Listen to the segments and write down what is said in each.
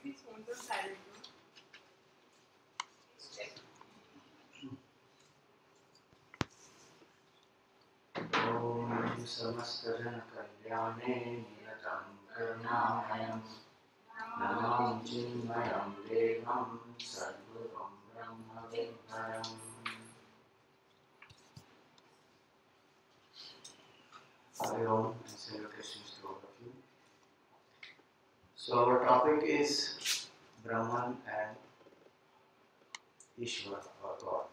Everybody's phones are silent. Check. Om Samastarana Kalyane Nilatam Karunamayam Namam Chinmayam Devam Sarvuram Brahma Viparam. Hari Om and salutations to all of you. So our topic is Brahman and Ishwara or God.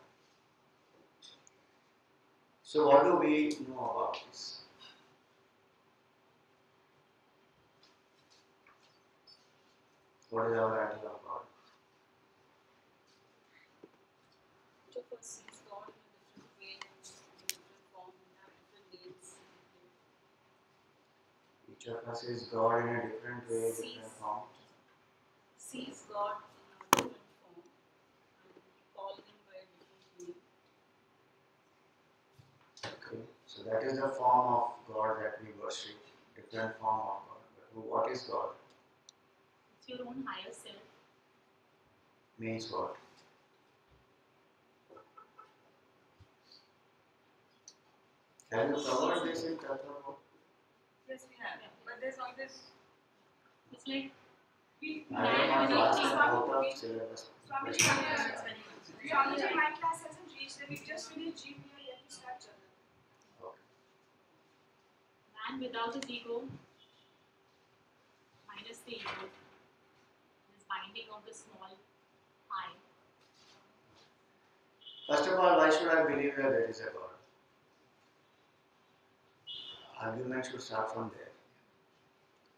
So what do we know about this? What is our idea of God? Each of us sees God in a different way, in a different form, and have different names. Each of us is God in a different way, different form. Sees God in a different form, and we call him by a different name. Okay, so that is the form of God that we worship, different form of God. But what is God? It's your own higher self. Means what? Have you covered this in Tattva? Yes, we have. But there's always. It's like. I am not asked out of syllabus. Swamiji, my class hasn't reached them. We just finished GP, yet to start journal. Okay. Man without his ego, minus the ego, is binding of the small I. First of all, why should I believe that there is a God? Argument should start from there.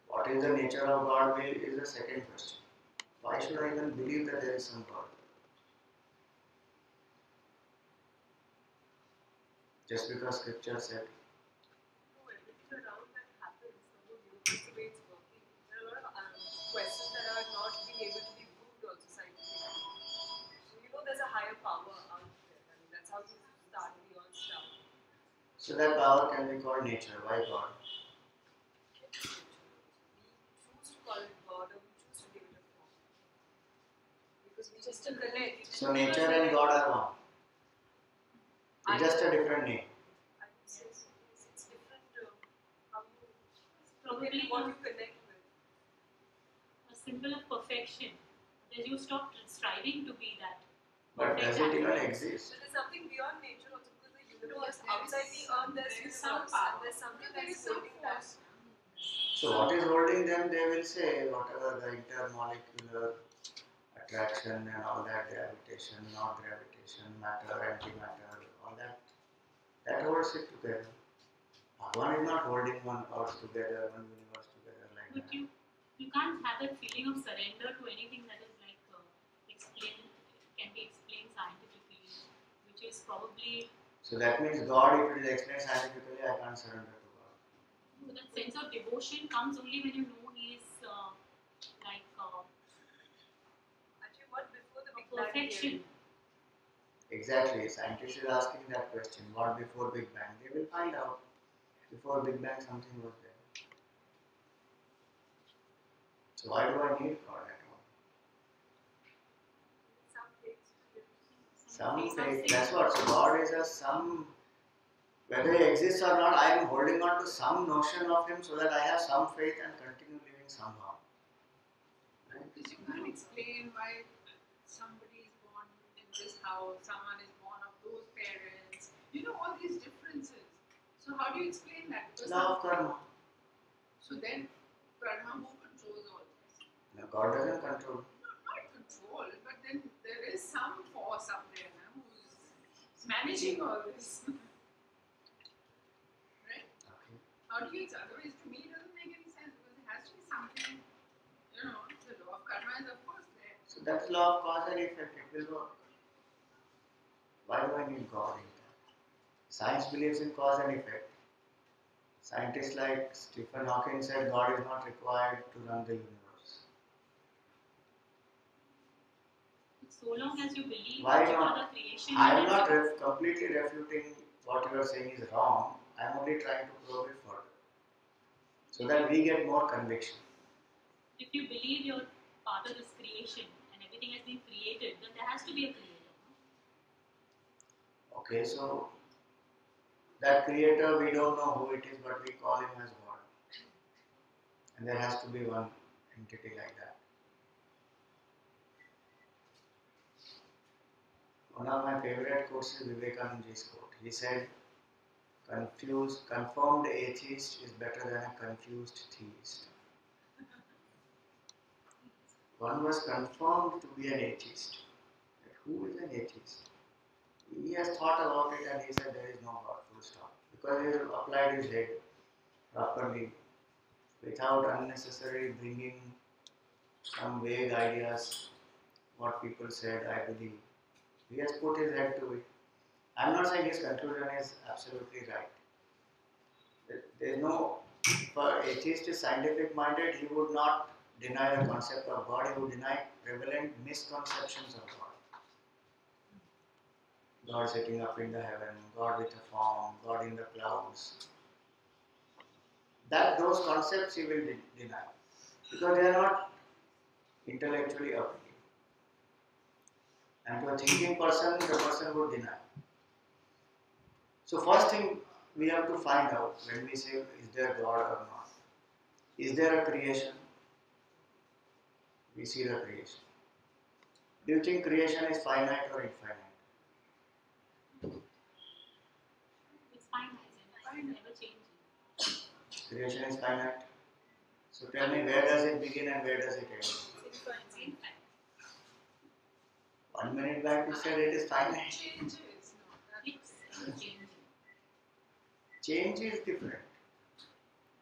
What is the nature of God is the second question. Why should I even believe that there is some God? Just because scripture said. No, everything around that happens. The way it's working. There are a lot of questions that are not being able to be proved also scientifically. So there's a higher power out there. I mean, that's how you start beyond stuff. So that power can be called nature. Why God? We choose to call it God or we choose to give it a form. Because we just connect. So nature and God are one. It's just a different name. I would say so. It's different how you probably what you connect with. A symbol of perfection. That you stop striving to be that. But does it even exist? So there's something beyond nature also because the universe outside the earth there's universe and there's something that is holding that. So what is holding them? They will say whatever the intermolecular attraction and all that, gravitation, not gravitation, matter, antimatter, all that holds it together. Bhagavan is not holding one earth together, one universe together like But that. you can't have that feeling of surrender to anything that is like can be explained scientifically, which is probably. So that means God, if it is explained scientifically, I can't surrender to God. So that sense of devotion comes only when you know He is Actually, what before the Big perfection. Exactly. Scientists are asking that question. What before Big Bang? They will find out. Before Big Bang, something was there. So why do I need God at all? Some faith. That's what. So God is a some. Whether He exists or not, I am holding on to some notion of Him so that I have some faith and continue living somehow. Because you can't explain why somebody is born in this house, someone is born of those parents. All these differences. So how do you explain that? Because Law of karma. So then, karma, who controls all this? No, God doesn't control. Not control, but then there is some force up there who's managing all this. Right? Okay. How do you, otherwise to me it doesn't make any sense because there has to be something, the law of karma is of course there. So that's law of cause and effect. It will work. Why do I need God in that? Science believes in cause and effect. Scientists like Stephen Hawking said God is not required to run the universe. So long as you believe Why that you not? are the creation. I am not completely refuting what you are saying is wrong. I am only trying to prove it further. So that we get more conviction. If you believe your part of this creation and everything has been created, then there has to be a creator. Okay, so that creator, we don't know who it is, but we call him as God. And there has to be one entity like that. One of my favorite quotes is Vivekananda's quote. He said, confirmed atheist is better than a confused theist. One was confirmed to be an atheist. Who is an atheist? He has thought about it and he said there is no God, full stop. Because he has applied his head properly without unnecessarily bringing some vague ideas, what people said, I believe. He has put his head to it. I'm not saying his conclusion is absolutely right. There is no, for atheist is scientific minded, he would not deny the concept of God, he would deny prevalent misconceptions of God. God sitting up in the heaven, God with a form, God in the clouds. Those concepts he will deny because they are not intellectually appealing. And to a thinking person, the person would deny. So first thing we have to find out when we say is there God or not. Is there a creation? We see the creation. Do you think creation is finite or infinite? It's finite, it's never changing. Creation is finite. So tell me, where does it begin and where does it end? It's infinite. 1 minute back you said it is finite. Changes. It's changing. Change is different.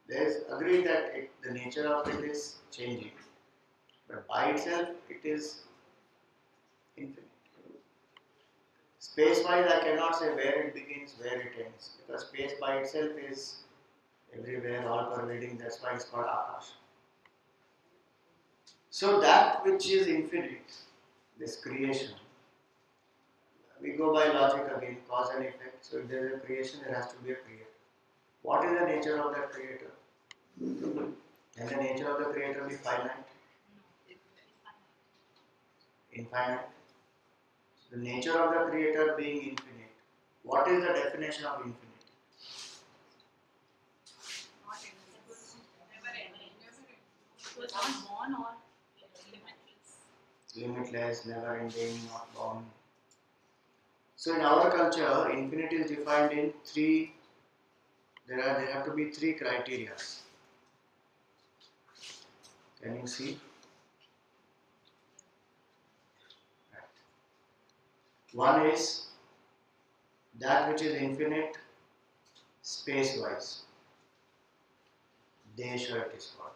There is agreed that the nature of it is changing, but by itself it is infinite. Space-wise, I cannot say where it begins, where it ends, because space by itself is everywhere, all-pervading. That's why it's called Akash. So that which is infinite, this creation, we go by logic again, cause and effect. So if there is a creation, there has to be a creator. What is the nature of that creator? Can the nature of the creator be finite? It's finite. Infinite? So the nature of the creator being infinite. What is the definition of infinite? Not endless. Never ending. It was not born or limitless. Limitless, never ending, not born. So in our culture, infinite is defined in three. There have to be three criteria. Can you see? Right. One is that which is infinite space-wise. Desha it is called.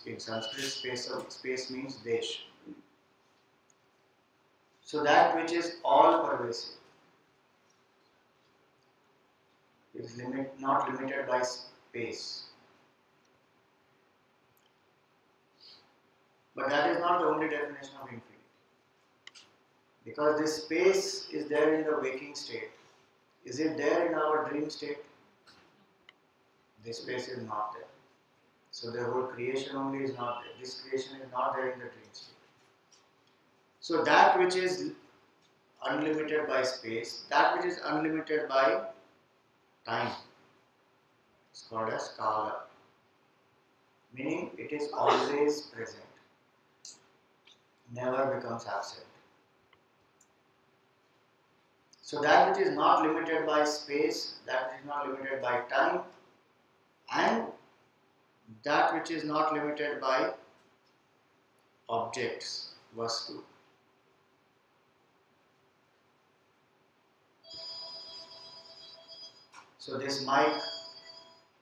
In Sanskrit, space means desh. So that which is all pervasive is not limited by space. But that is not the only definition of infinite. Because this space is there in the waking state. Is it there in our dream state? This space is not there. So the whole creation only is not there. This creation is not there in the dream state. So that which is unlimited by space, that which is unlimited by time, is called as kala. Meaning it is always present, never becomes absent. So that which is not limited by space, that which is not limited by time, and that which is not limited by objects, vastu. So this mic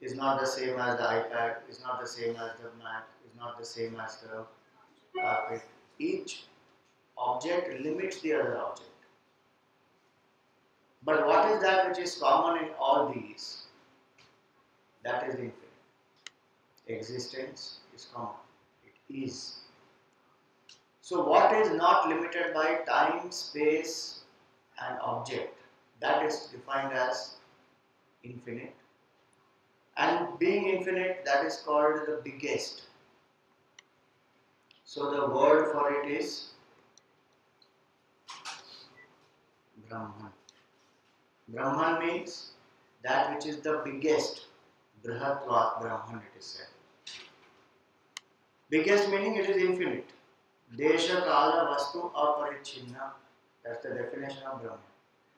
is not the same as the iPad, is not the same as the Mac, is not the same as the carpet. Each object limits the other object. But what is that which is common in all these? That is infinite. Existence is common. It is. So what is not limited by time, space and object? That is defined as infinite. And being infinite, that is called the biggest. So the word for it is Brahman. Brahman means that which is the biggest. Brihatvat Brahman, it is said. Biggest meaning it is infinite. Desha Kala Vastu Aparichinna. That's the definition of Brahman.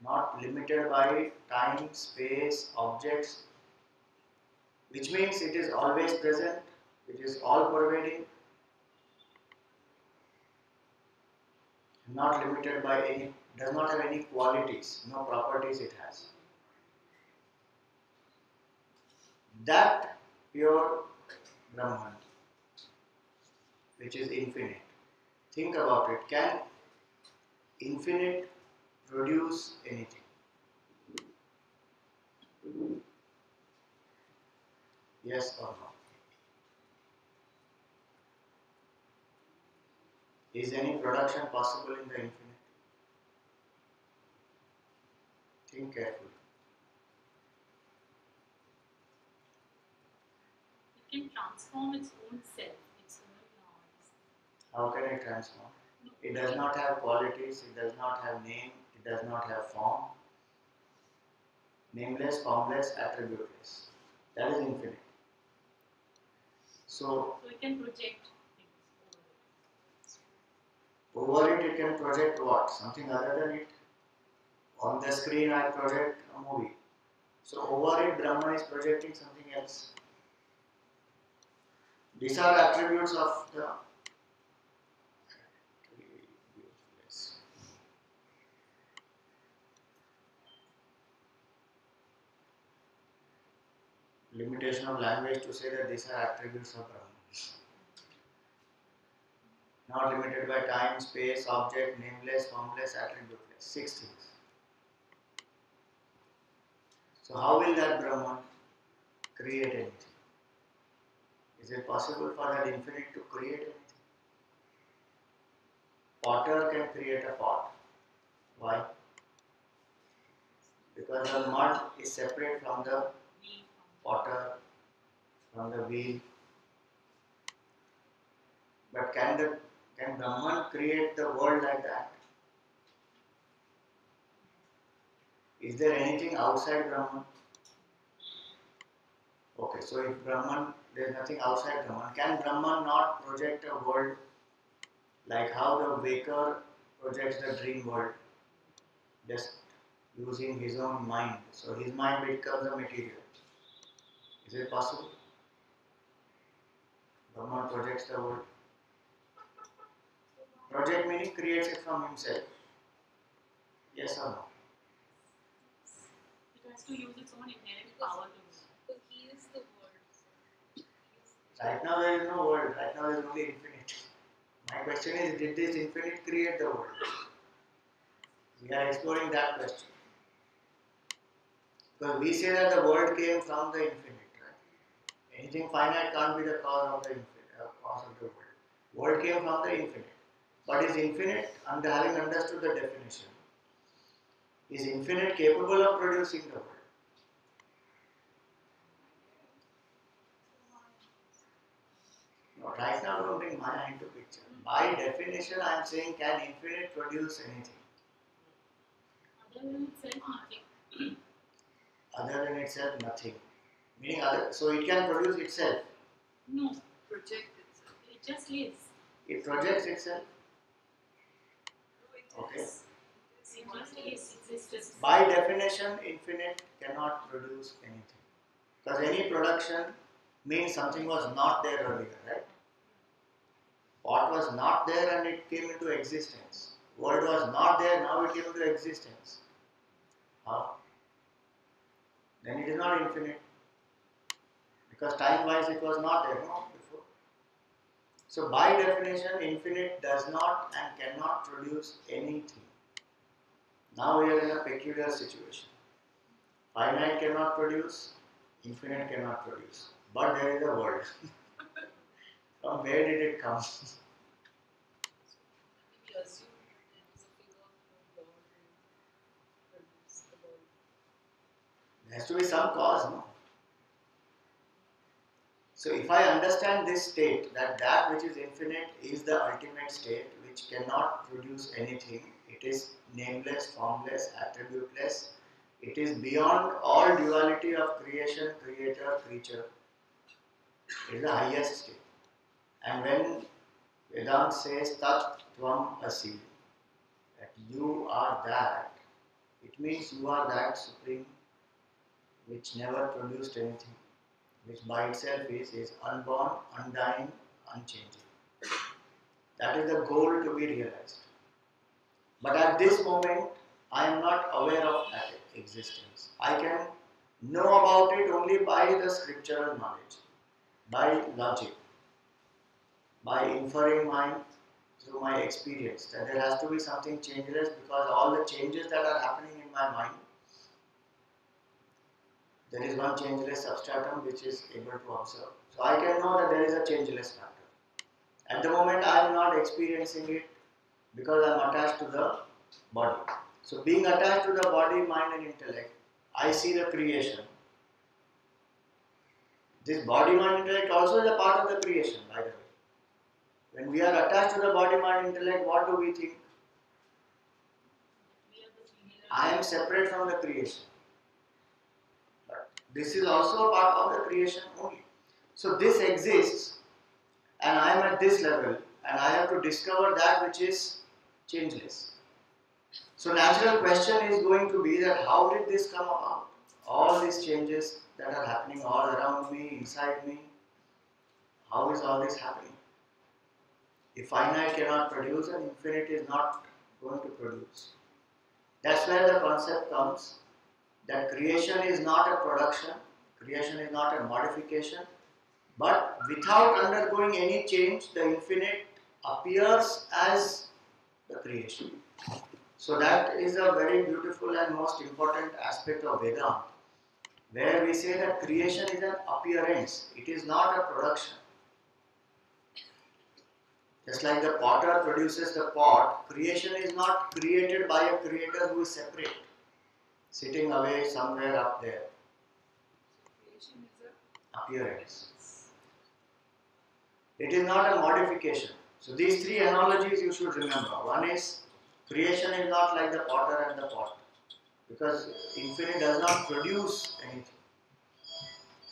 Not limited by time, space, objects, which means it is always present, it is all pervading, not limited by any, does not have any qualities, no properties it has. That pure Brahman, which is infinite, think about it, can infinite produce anything? Yes or no? Is any production possible in the infinite? Think carefully. It can transform its own self, its own How can it transform? It does not have qualities, it does not have name, it does not have form. Nameless, formless, attributeless. That is infinite. So it can project things over it can project what? Something other than it. On the screen I project a movie. So over it Brahman is projecting something else. These are attributes of the limitation of language to say that these are attributes of Brahman. Not limited by time, space, object, nameless, formless, attributeless. 6 things. So how will that Brahman create anything? Is it possible for that infinite to create anything? Potter can create a pot. Why? Because the mud is separate from the potter, from the wheel. But can Brahman create the world like that? Is there anything outside Brahman? Okay, so if Brahman, there is nothing outside Brahman, can Brahman not project a world like how the waker projects the dream world, just using his own mind? So his mind becomes the material. Is it possible? Brahman projects the world. Project meaning creates it from himself. Yes or no? It has to use its own inherent power to do. So he is the word. Right now there is no world. Right now there is only infinite. My question is, did this infinite create the world? We are exploring that question. Because we say that the world came from the infinite, right? Anything finite can't be the cause of the infinite, cause of the world. World came from the infinite. But is infinite, under having understood the definition, is infinite capable of producing the world? No, right now don't bring Maya into picture. By definition I am saying, can infinite produce anything? Other than itself, nothing. Other than itself, nothing. Meaning other, so it can produce itself. No, Project itself. it just is. It projects itself. No, Okay. it is. It just is. Existence. By definition, infinite cannot produce anything. Because any production means something was not there earlier, right? What was not there and it came into existence. World was not there, now it came into existence. How? Then it is not infinite. Because time-wise it was not there, no, before. So by definition, infinite does not and cannot produce anything. Now we are in a peculiar situation. Finite cannot produce, infinite cannot produce. But there is a world. From where did it come? We assume that there is a figure of God who produces the world. There has to be some cause, no? So if I understand this state, that which is infinite is the ultimate state which cannot produce anything, it is nameless, formless, attributeless, it is beyond all duality of creation, creator, creature, it is the highest state. And when Vedanta says Tat Tvam Asi, that you are that, it means you are that supreme which never produced anything, which by itself is unborn, undying, unchanging. That is the goal to be realized. But at this moment, I am not aware of that existence. I can know about it only by the scriptural knowledge, by logic, by inferring through my experience that there has to be something changeless, because all the changes that are happening in my mind, there is one changeless substratum which is able to observe. So I can know that there is a changeless factor. At the moment I am not experiencing it because I am attached to the body. So being attached to the body, mind and intellect, I see the creation. This body, mind, intellect also is a part of the creation, by the way. When we are attached to the body, mind, intellect, what do we think? I am separate from the creation. But this is also a part of the creation only. So this exists and I am at this level and I have to discover that which is changeless. So natural question is going to be that how did this come about? All these changes that are happening all around me, inside me, how is all this happening? If finite cannot produce, then infinite is not going to produce. That's where the concept comes that creation is not a production, creation is not a modification, but without undergoing any change, the infinite appears as the creation. So that is a very beautiful and most important aspect of Vedanta, where we say that creation is an appearance, it is not a production. Just like the potter produces the pot, creation is not created by a creator who is separate, sitting away somewhere up there. Creation is a Appearance. It is not a modification. So these three analogies you should remember. One is creation is not like the potter and the pot, because infinite does not produce anything.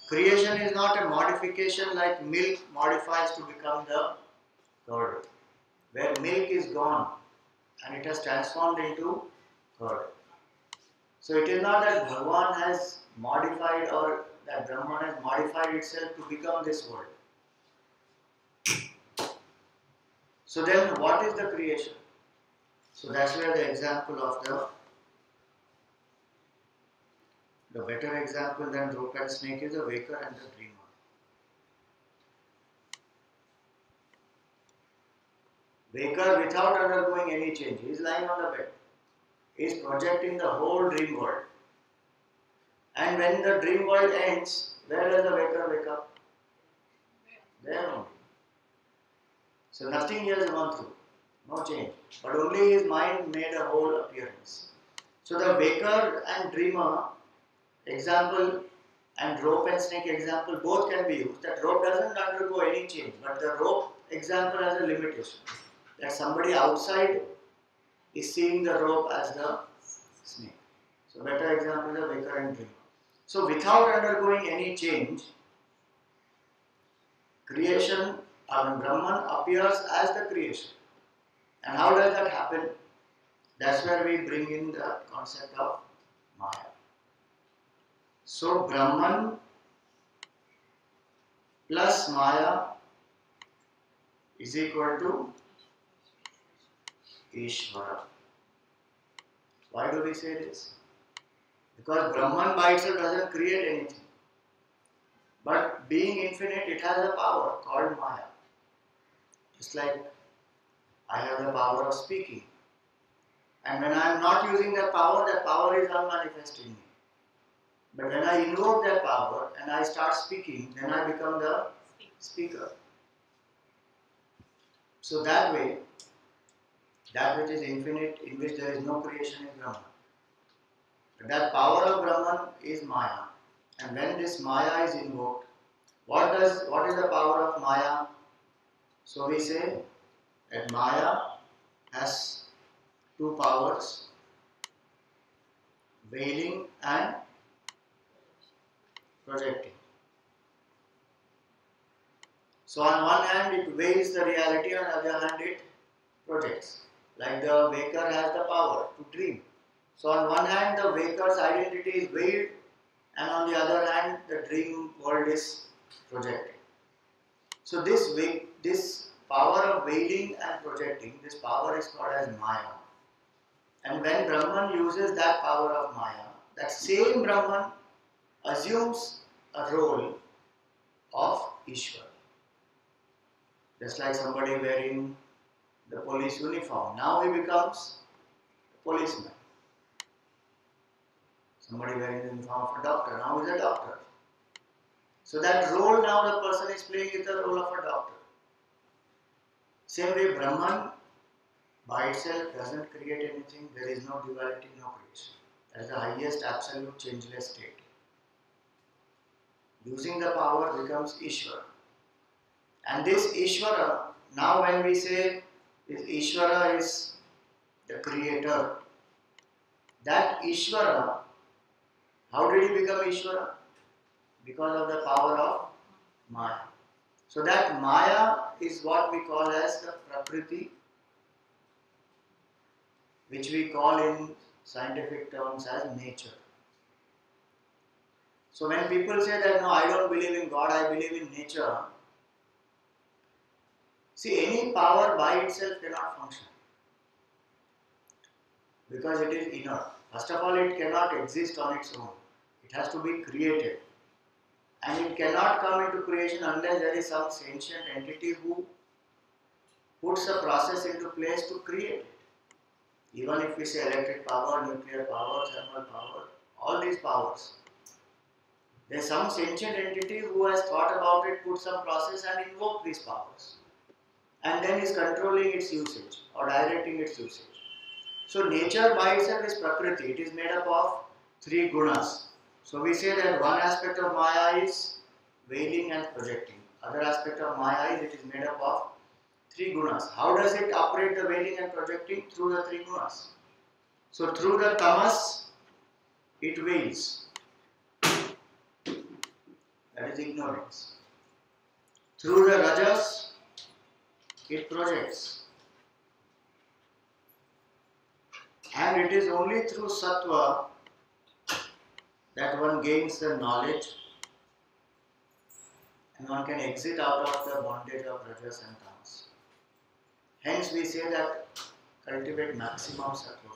Creation is not a modification like milk modifies to become the curd, where milk is gone and it has transformed into curd. So it is not that Bhagavan has modified or that Brahman has modified itself to become this world. So then what is the creation? So that's where the example of the better example than rope and snake is the waker and the dreamer. Waker, without undergoing any change, he is lying on the bed. He is projecting the whole dream world. And when the dream world ends, where does the waker wake up? There only. So nothing he has gone through, no change. But only his mind made a whole appearance. So the waker and dreamer example and rope and snake example both can be used. That rope doesn't undergo any change, but the rope example has a limitation. That somebody outside is seeing the rope as the snake. So better example is the waker and dreamer. So without undergoing any change, creation, Brahman appears as the creation. And how does that happen? That's where we bring in the concept of Maya. So Brahman plus Maya is equal to Ishwara. Why do we say this? Because Brahman by itself doesn't create anything. But being infinite, it has a power called Maya. Just like I have the power of speaking. And when I am not using that power is unmanifest in me. But when I invoke that power and I start speaking, then I become the speaker. So that way, that which is infinite, in which there is no creation, is Brahman. But that power of Brahman is Maya. And when this Maya is invoked, What is the power of Maya? So we say that Maya has two powers, veiling and projecting. So on one hand it veils the reality, on the other hand it projects. Like the waker has the power to dream. So on one hand the waker's identity is veiled, and on the other hand the dream world is projected. So this power of veiling and projecting, this power is called as Maya. And when Brahman uses that power of Maya, that same Brahman assumes a role of Ishwara. Just like somebody wearing the police uniform, now he becomes a policeman. Somebody wearing the uniform of a doctor, now he is a doctor. So that role now the person is playing is the role of a doctor. Same way Brahman by itself doesn't create anything, there is no duality, no creation. That is the highest absolute changeless state. Using the power becomes Ishwara. And this Ishwara, now when we say this Ishwara is the creator, that Ishwara, how did he become Ishwara? Because of the power of Maya. So that Maya is what we call as the Prakriti, which we call in scientific terms as nature. So when people say that no, I don't believe in God, I believe in nature, see, any power by itself cannot function because it is inert. First of all, it cannot exist on its own. It has to be created. And it cannot come into creation unless there is some sentient entity who puts a process into place to create it. Even if we say electric power, nuclear power, thermal power, all these powers, there is some sentient entity who has thought about it, put some process and invoked these powers, and then is controlling its usage or directing its usage. So nature by itself is Prakriti. It is made up of three gunas. So we say that one aspect of Maya is veiling and projecting. Other aspect of Maya is it is made up of three gunas. How does it operate the veiling and projecting? Through the three gunas. So through the tamas, it veils. That is ignorance. Through the rajas, it projects. And it is only through sattva that one gains the knowledge and one can exit out of the bondage of rajas and tamas. Hence we say that cultivate maximum sattva.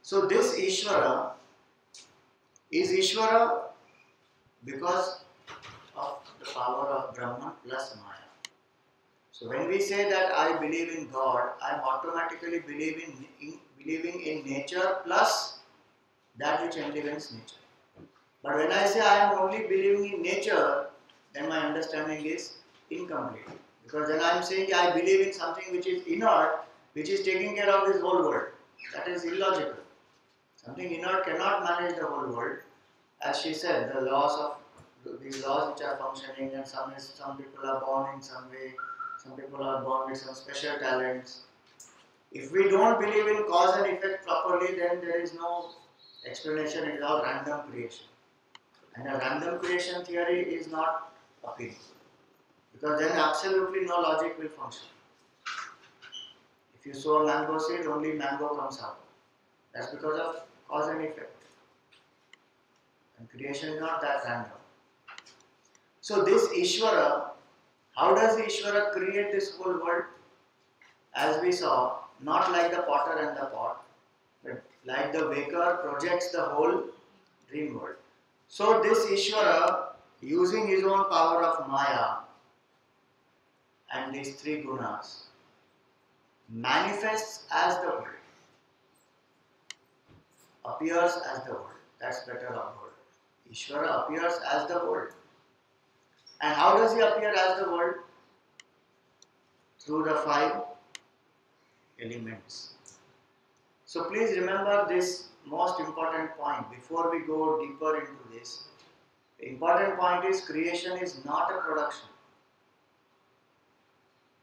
So this Ishvara is Ishvara because of the power of Brahman plus Maya. So when we say that I believe in God, I am automatically believing in nature plus that which enlighens nature. But when I say I am only believing in nature, then my understanding is incomplete. Because then I am saying I believe in something which is inert, which is taking care of this whole world. That is illogical. Something inert cannot manage the whole world. As she said, the laws of these laws which are functioning, and some people are born in some way, some people are born with some special talents. If we don't believe in cause and effect properly, then there is no explanation. It is all random creation. And a random creation theory is not appealing, because then absolutely no logic will function. If you sow a mango seed, only mango comes out. That's because of cause and effect. And creation is not that random. So this Ishvara, how does Ishvara create this whole world? As we saw, not like the potter and the pot, but like the waker projects the whole dream world. So this Ishvara, using his own power of Maya and these three gunas, manifests as the world, appears as the world. That's better of word. Ishvara appears as the world. And how does he appear as the world? Through the five elements. So please remember this most important point before we go deeper into this. The important point is creation is not a production.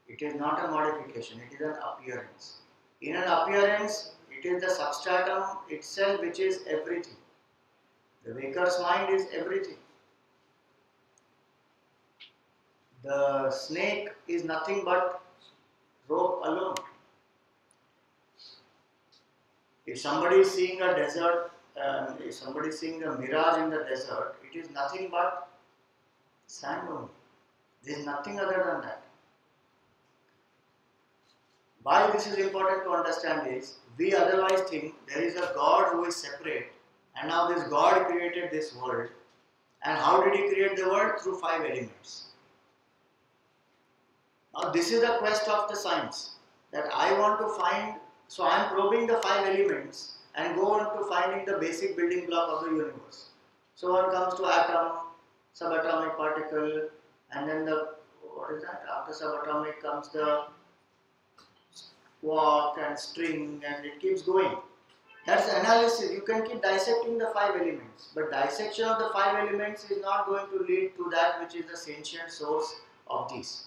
It is not a modification, it is an appearance. In an appearance, it is the substratum itself which is everything. The waker's mind is everything. The snake is nothing but rope alone. If somebody is seeing a desert, if somebody is seeing a mirage in the desert, it is nothing but sand only. There is nothing other than that. Why this is important to understand is, we otherwise think there is a God who is separate, and now this God created this world. And how did he create the world? Through 5 elements. Now this is the quest of the science, that I want to find, so I am probing the 5 elements and go on to finding the basic building block of the universe. So one comes to atom, subatomic particle, and then the, what is that? After subatomic comes the quark and string, and it keeps going. That's analysis. You can keep dissecting the 5 elements, but dissection of the 5 elements is not going to lead to that which is the sentient source of these.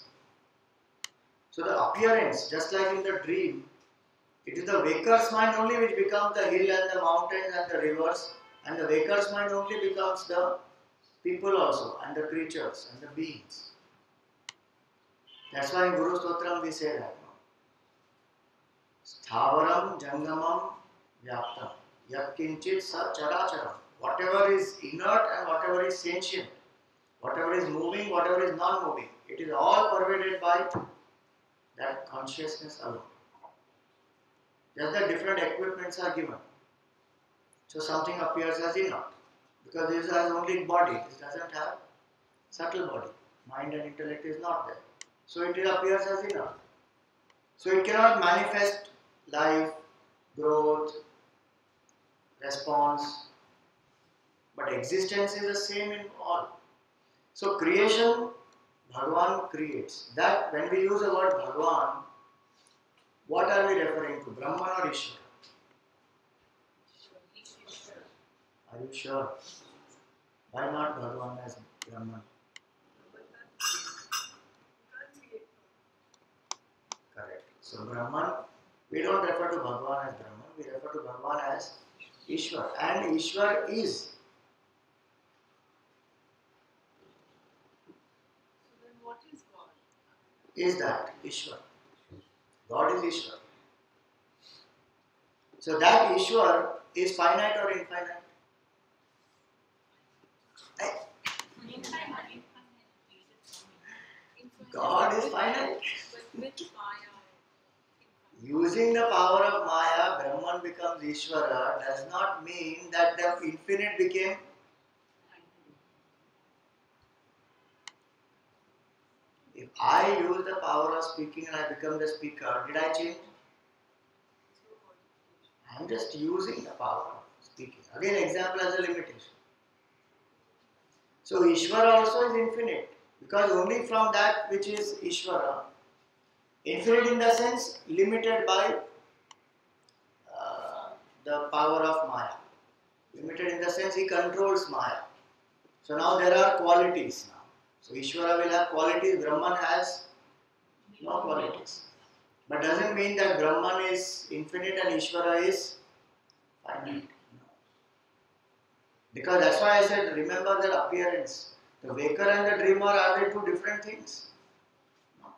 So the appearance, just like in the dream, it is the waker's mind only which becomes the hill and the mountains and the rivers, and the waker's mind only becomes the people also, and the creatures and the beings. That's why in Guru Stotram we say that. Sthavaram jangamam vyaptam yakkinchit sa characharam. Whatever is inert and whatever is sentient, whatever is moving, whatever is non-moving, it is all pervaded by that consciousness alone. Just the different equipments are given. So something appears as inert, because this has only body, this doesn't have subtle body. Mind and intellect is not there. So it appears as inert. So it cannot manifest life, growth, response, but existence is the same in all. So creation, Bhagavan creates. That when we use the word Bhagavan, what are we referring to? Brahman or Ishwara? Are you sure? Why not Bhagavan as Brahman? Correct. So Brahman, we don't refer to Bhagavan as Brahman, we refer to Bhagavan as Ishwar. And Ishwar is. So then what is God? Is that Ishwar. God is Ishwar. So that Ishwar is finite or infinite? God is finite. With Maya. Using the power of Maya, Brahman becomes Ishvara does not mean that the infinite became. If I use the power of speaking and I become the speaker, did I change? I am just using the power of speaking. Again, example as a limitation. So Ishvara also is infinite, because only from that which is Ishvara, infinite in the sense limited by the power of Maya. Limited in the sense he controls Maya. So now there are qualities now. So Ishvara will have qualities, Brahman has no qualities. But doesn't mean that Brahman is infinite and Ishvara is finite. No. Because that's why I said, remember that appearance. The waker and the dreamer, are they two different things? No.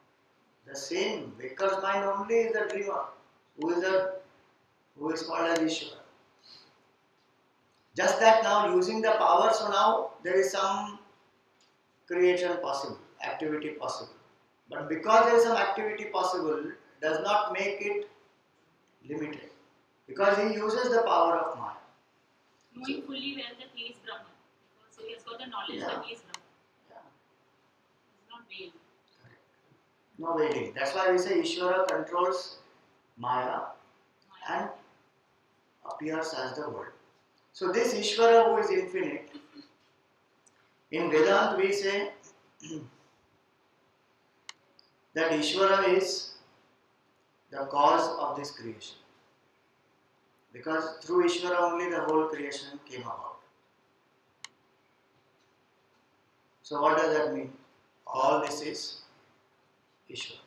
The same. Waker's mind only is the dreamer, who is called as Ishvara. Just that now using the power, so now there is some creation possible, activity possible. But because there is some activity possible, does not make it limited. Because he uses the power of Maya. Knowing fully well that he is Brahman. So he has got the knowledge that he is Brahman. Yeah. He's No not veiled. waiting. That's why we say Ishvara controls Maya and appears as the world. So this Ishvara who is infinite, in Vedanta we say that Ishvara is the cause of this creation. Because through Ishvara only the whole creation came about. So what does that mean? All this is Ishwara.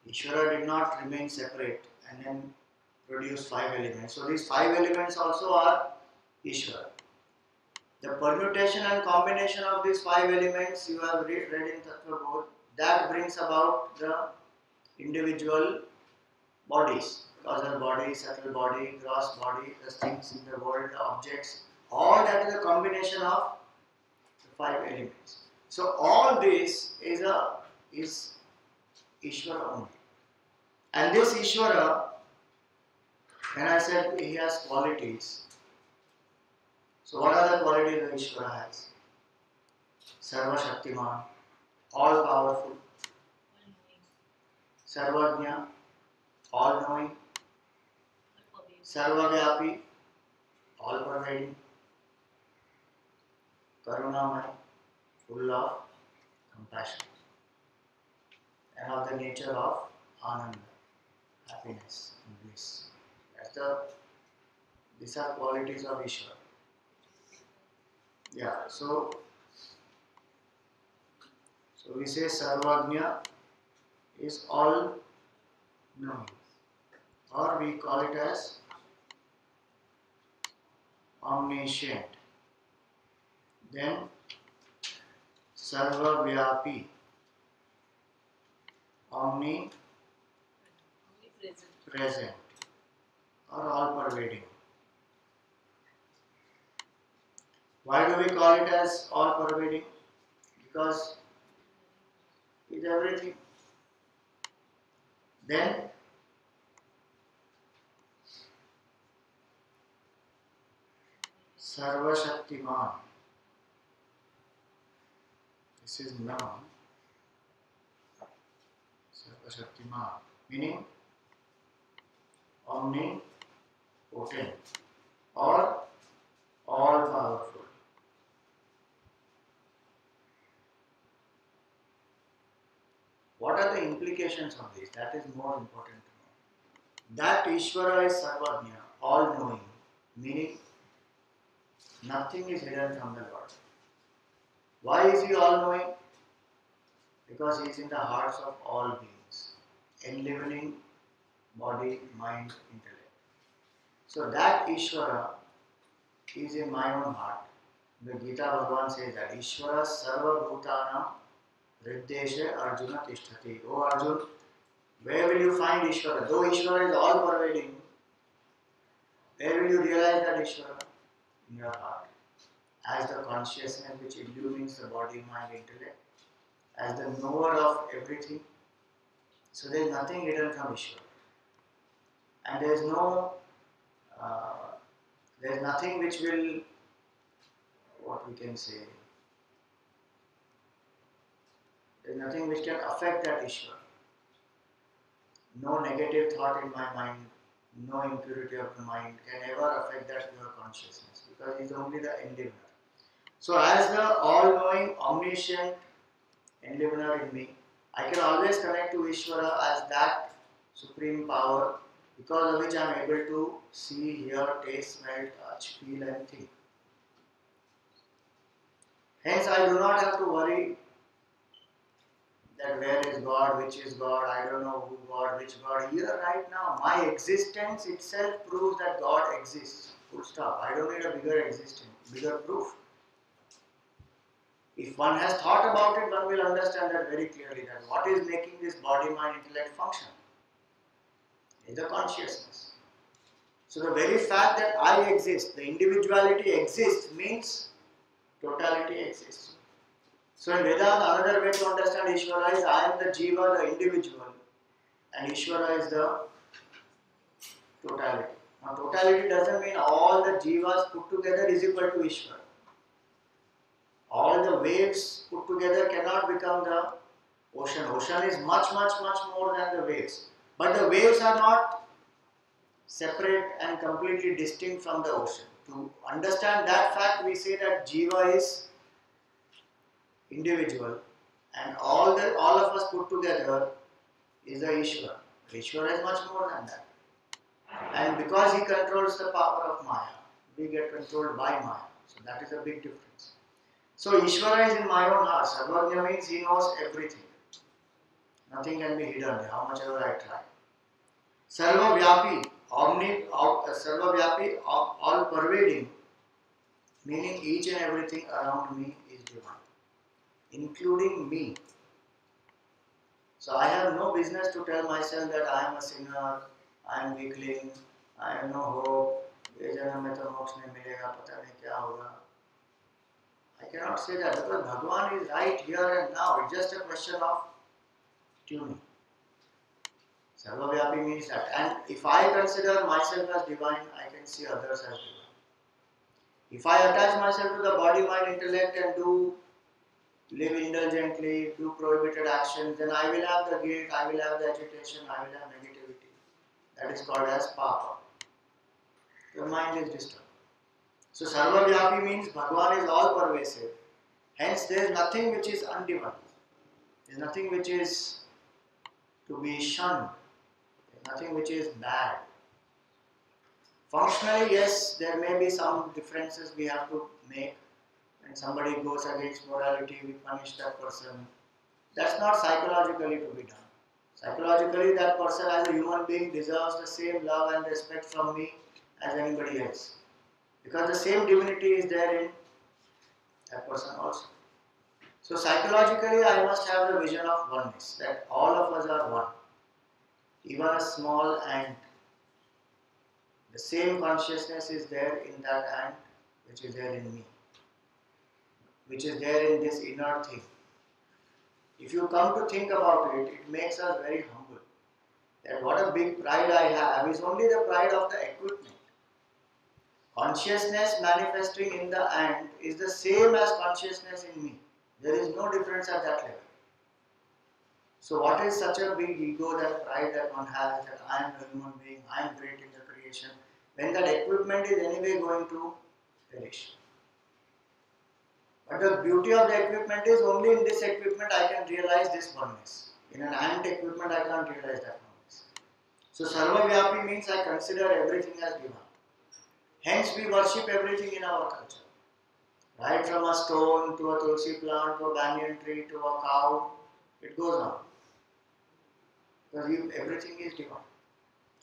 Ishwara did not remain separate and then produce 5 elements. So these 5 elements also are Ishwara. The permutation and combination of these 5 elements you have read in Tattva Bodh, that brings about the individual bodies. Causal body, subtle body, gross body, the things in the world, the objects, all that is a combination of the 5 elements. So all this is Ishwara only. And this Ishwara, when I said he has qualities, so what are the qualities that Ishwara has? Sarva Shaktiman, all powerful, Sarvajna, all knowing, Sarvavyapi, all pervading, Karunamai, full of compassion, and of the nature of Ananda, happiness and bliss. These are qualities of Ishwara. Yeah, so we say Sarvajna is all knowing, or we call it as omniscient. Then Sarvavyapi, omnipresent, or all pervading. Why do we call it as all pervading? Because it is everything. Then Sarva Shaktiman. This is noun. Sarva Shaktiman, meaning omnipotent or all powerful. What are the implications of this? That is more important to know. That Ishvara is Sarvajna, all knowing, meaning nothing is hidden from the Lord. Why is he all knowing? Because he is in the hearts of all beings, enlivening body, mind, intellect. So that Ishvara is in my own heart. The Gita Bhagavan says that Ishvara Sarva Bhutana Riddeshe Arjuna Tishtati. O Arjun, where will you find Ishvara? Though Ishvara is all pervading, where will you realize that Ishvara? In your heart. As the consciousness which illumines the body, mind, intellect, as the knower of everything. So there is nothing hidden from Ishvara. And there is nothing which will, what we can say, there is nothing which can affect that Ishvara. No negative thought in my mind, no impurity of the mind can ever affect that pure consciousness, because he is only the enlivener. So as the all-knowing, omniscient enlivener in me, I can always connect to Ishvara as that supreme power, because of which I am able to see, hear, taste, smell, touch, feel and think. Hence I do not have to worry that where is God, which is God, I don't know who God, which God. Here right now, my existence itself proves that God exists. Full stop. I don't need a bigger existence, bigger proof. If one has thought about it, one will understand that very clearly, that what is making this body, mind, intellect function is the consciousness. So the very fact that I exist, the individuality exists, means totality exists. So in Vedanta, another way to understand Ishvara is I am the Jiva, the individual, and Ishvara is the totality. Now totality doesn't mean all the Jivas put together is equal to Ishvara. All the waves put together cannot become the ocean. Ocean is much, much, much more than the waves. But the waves are not separate and completely distinct from the ocean. To understand that fact, we say that Jiva is individual and all of us put together is the Ishvara. Ishvara is much more than that. And because he controls the power of Maya, we get controlled by Maya. So that is a big difference. So Ishvara is in my own heart. Sarvajna means he knows everything. Nothing can be hidden, how much ever I try. Sarvavyapi, Sarvavyapi, all pervading, meaning each and everything around me is divine, including me. So I have no business to tell myself that I am a sinner, I am weakling, I have no hope, ये जन्म में तो मोक्ष नहीं मिलेगा, पता नहीं क्या होगा. I cannot say that because Bhagavan is right here and now. It's just a question of tuning. Sarvavyapi means that. And if I consider myself as divine, I can see others as divine. If I attach myself to the body, mind, intellect and live indulgently, do prohibited actions, then I will have the guilt, I will have the agitation, I will have negativity. That is called as papa. Your mind is disturbed. So Sarvavyapi means Bhagavan is all pervasive. Hence there is nothing which is undivine. There is nothing which is to be shunned. There is nothing which is bad. Functionally, yes, there may be some differences we have to make. When somebody goes against morality, we punish that person. That's not psychologically to be done. Psychologically, that person as a human being deserves the same love and respect from me as anybody else. Because the same divinity is there in that person also. So psychologically, I must have the vision of oneness, that all of us are one. Even a small ant, the same consciousness is there in that ant which is there in me, which is there in this inner thing. If you come to think about it, it makes us very humble. That what a big pride I have is only the pride of the equipment. Consciousness manifesting in the ant is the same as consciousness in me. There is no difference at that level. So what is such a big ego, that pride that one has, that I am a human being, I am great in the creation, when that equipment is anyway going to perish. But the beauty of the equipment is only in this equipment I can realize this oneness. In an ant equipment I can't realize that oneness. So Sarvavyapi means I consider everything as divine. Hence we worship everything in our culture. Right from a stone to a tulsi plant to a banyan tree to a cow, it goes on. Because everything is divine.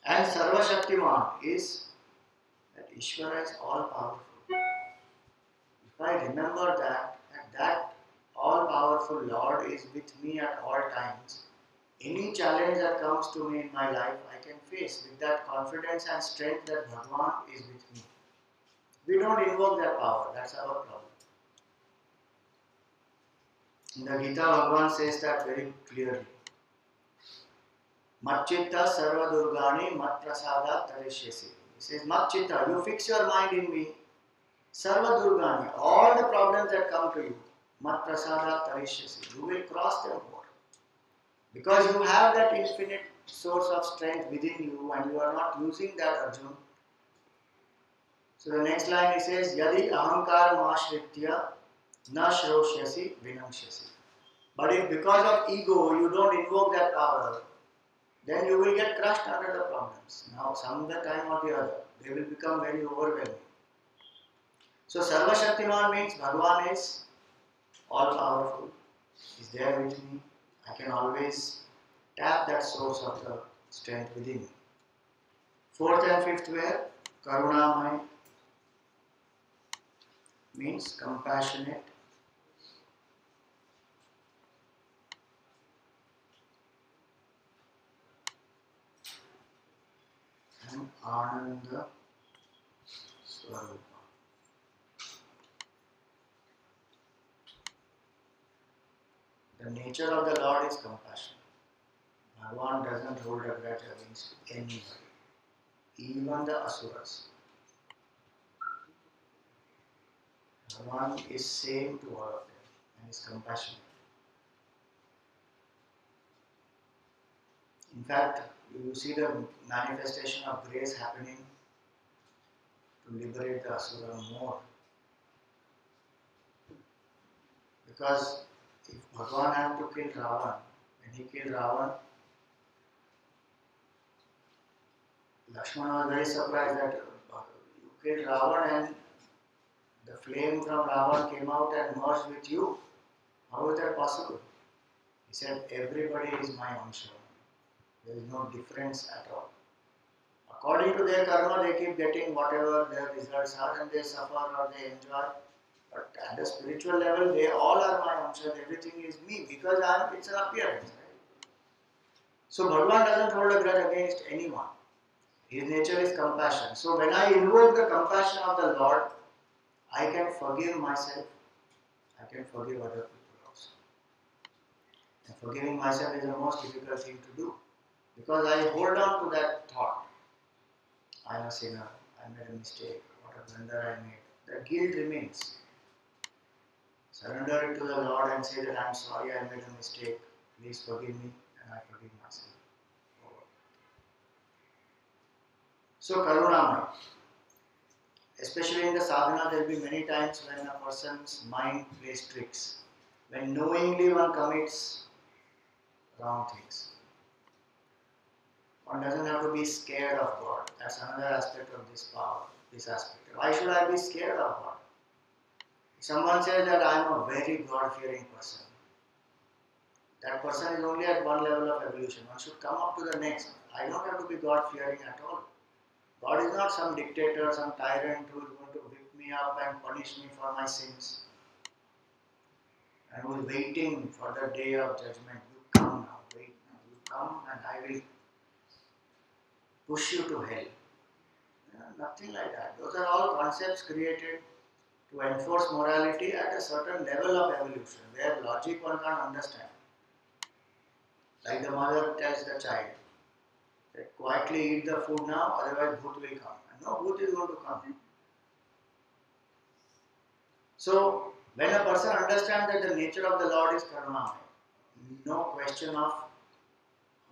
And Sarva Shaktiman is that Ishvara is all powerful. If I remember that all powerful Lord is with me at all times, any challenge that comes to me in my life, I can face with that confidence and strength that Bhagavan is with me. We don't invoke that power, that's our problem. In the Gita, Bhagavan says that very clearly. Matchitta sarva durgani mat prasada tarishyasi. He says, Matchitta, you fix your mind in me. Sarva durgani, all the problems that come to you, mat prasada tarishyasi, you will cross them over. Because you have that infinite source of strength within you and you are not using that, Arjun. So the next line he says, Yadi ahankar ashritya na shroshyasi vinamshyasi. But if because of ego you don't invoke that power, then you will get crushed under the problems. Now, some time or the other, they will become very overwhelming. So, Sarva Shaktiman means Bhagavan is all powerful, is there with me. I can always tap that source of the strength within me. Fourth and fifth where Karunamai means compassionate. And Ananda Swarupa. The nature of the Lord is compassion. Bhagavan doesn't hold a grudge against anybody, even the asuras. Bhagavan is same to all of them and is compassionate. In fact, you see the manifestation of grace happening to liberate the asura more. Because if Bhagavan had to kill Ravan, when he killed Ravan, Lakshmana was very surprised that you killed Ravan and The flame from Ravan came out and merged with you. How is that possible? He said, everybody is my Amsha. There is no difference at all. According to their karma, they keep getting whatever their results are and they suffer or they enjoy. But at the spiritual level, they all are my Amsha. Everything is me because it's an appearance. Right? So Bhagavan doesn't hold a grudge against anyone. His nature is compassion. So when I invoke the compassion of the Lord, I can forgive myself. I can forgive other people also. And forgiving myself is the most difficult thing to do. Because I hold on to that thought. I am a sinner. I made a mistake. What a blunder I made. The guilt remains. Surrender it to the Lord and say that I am sorry, I made a mistake. Please forgive me, and I forgive myself. So Karunamaya. Especially in the sadhana, there will be many times when a person's mind plays tricks. When knowingly one commits wrong things. One doesn't have to be scared of God. That's another aspect of this power, this aspect. Why should I be scared of God? If someone says that I am a very God-fearing person, that person is only at one level of evolution. One should come up to the next. I don't have to be God-fearing at all. God is not some dictator, some tyrant who is going to whip me up and punish me for my sins. And who is waiting for the day of judgment. You come now, wait now. You come and I will push you to hell. Nothing like that. Those are all concepts created to enforce morality at a certain level of evolution where logic one can't understand. Like the mother tells the child that quietly eat the food now, otherwise Bhut will come. And no Bhut is going to come. So, when a person understands that the nature of the Lord is karma, no question of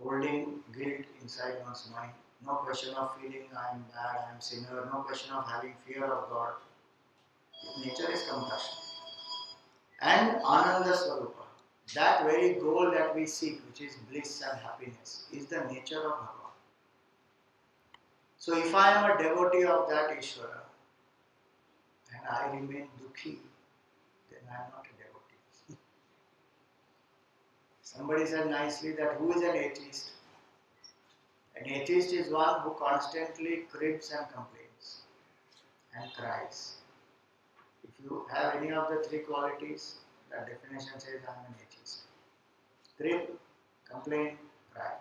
holding guilt inside one's mind, no question of feeling I am bad, I am sinner, no question of having fear of God. His nature is compassion. And Ananda Swarupa, that very goal that we seek, which is bliss and happiness, is the nature of Bhagavan. So if I am a devotee of that Ishwara, and I remain dukhi, then I am not a devotee. Somebody said nicely that who is an atheist? An atheist is one who constantly cribs and complains and cries. If you have any of the three qualities, that definition says I am an atheist. Crib, complain, cry.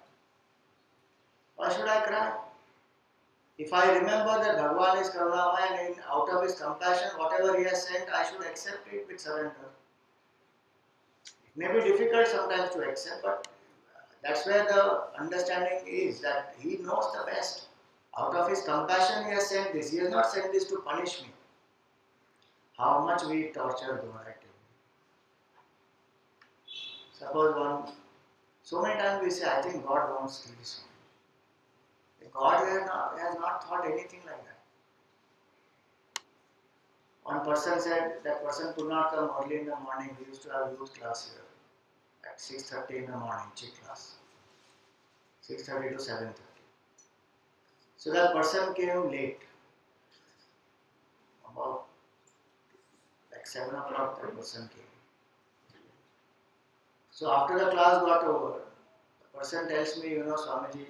Why should I cry? If I remember that Bhagavan is Karunamaya and out of his compassion, whatever he has sent, I should accept it with surrender. It may be difficult sometimes to accept, but that's where the understanding is that he knows the best. Out of his compassion, he has sent this. He has not sent this to punish me. How much we torture God, I tell you. Suppose so many times we say, I think God wants to kill this one. God has not thought anything like that. One person said that person could not come early in the morning. We used to have youth class here at 6:30 in the morning, chick class. 6:30 to 7:30. So that person came late. About like 7 o'clock that person came. So after the class got over, the person tells me, Swamiji,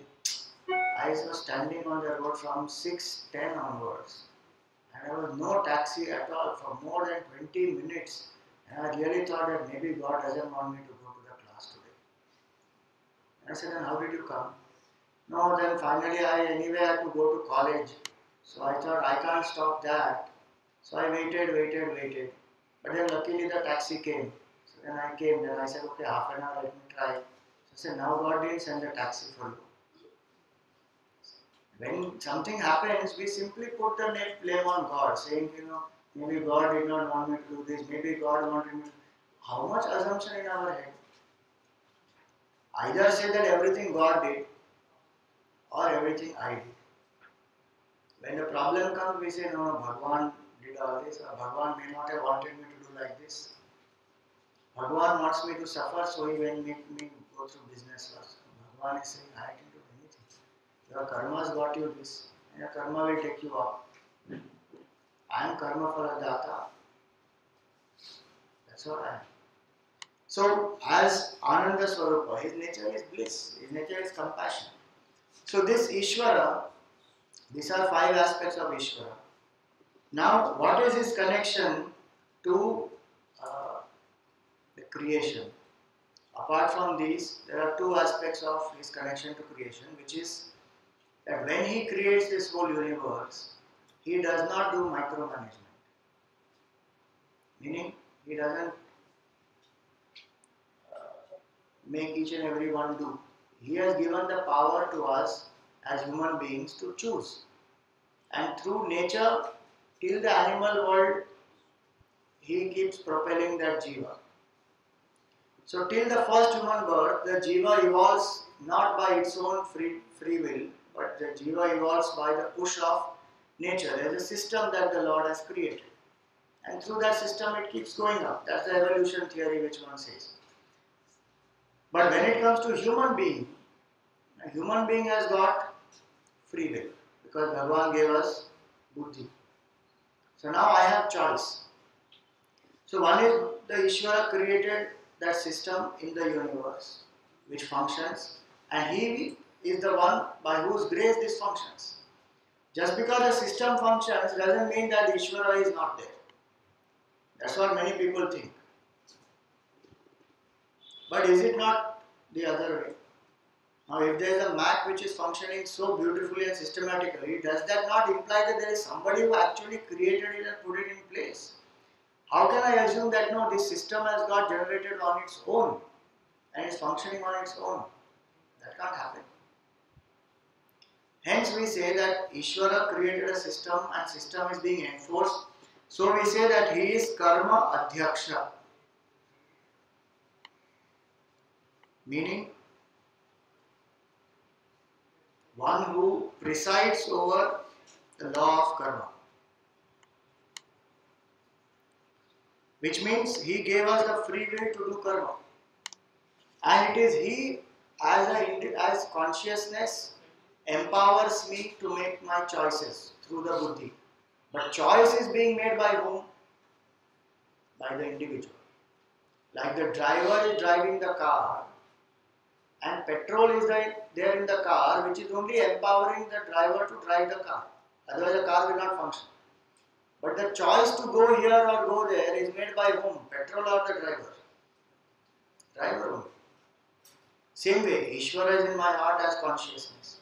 I was standing on the road from 6:10 onwards. And there was no taxi at all for more than 20 minutes. And I really thought that maybe God doesn't want me to go to the class today. And I said, then how did you come? No, then finally I anyway had to go to college. So I thought I can't stop that. So I waited. But then luckily the taxi came. So then I came, then I said, okay, half an hour, let me try. So I said, now God didn't send a taxi for you. When something happens, we simply put the blame on God, saying, maybe God did not want me to do this, maybe God wanted me to. How much assumption in our head? Either say that everything God did, or everything I did. When the problem comes, we say, no, Bhagavan did all this, or Bhagavan may not have wanted me to do like this. Bhagavan wants me to suffer, so he will make me go through business first. Bhagavan is saying, I didn't do anything. Your karma has got you this, and your karma will take you up. I am karma phala. That's what I am. So, as Ananda Swarupa, his nature is bliss, his nature is compassion. So, this Ishwara, these are 5 aspects of Ishwara. Now, what is his connection to the creation? Apart from these, there are 2 aspects of his connection to creation, which is that when he creates this whole universe, he does not do micromanagement. Meaning, he doesn't make each and every one do. He has given the power to us as human beings to choose. And through nature, till the animal world, he keeps propelling that jiva. So till the first human birth, the jiva evolves not by its own free will, but the jiva evolves by the push of nature. There is a system that the Lord has created. And through that system, it keeps going up. That's the evolution theory which one says. But when it comes to human being, a human being has got free will because Bhagavan gave us buddhi. So now I have choice. So one is the Ishvara created that system in the universe which functions, and he is the one by whose grace this functions. Just because the system functions doesn't mean that the Ishvara is not there. That's what many people think. But is it not the other way? Now, if there is a mat which is functioning so beautifully and systematically, does that not imply that there is somebody who actually created it and put it in place? How can I assume that no, this system has got generated on its own and is functioning on its own? That can't happen. Hence, we say that Ishvara created a system and system is being enforced. So, we say that he is karma adhyaksha. Meaning, one who presides over the law of karma. Which means he gave us the free will to do karma. And it is he as consciousness empowers me to make my choices through the buddhi. But choice is being made by whom? By the individual. Like the driver is driving the car and petrol is there in the car, which is only empowering the driver to drive the car. Otherwise the car will not function. But the choice to go here or go there is made by whom? Petrol or the driver? Driver only. Same way, Ishvara is in my heart as consciousness.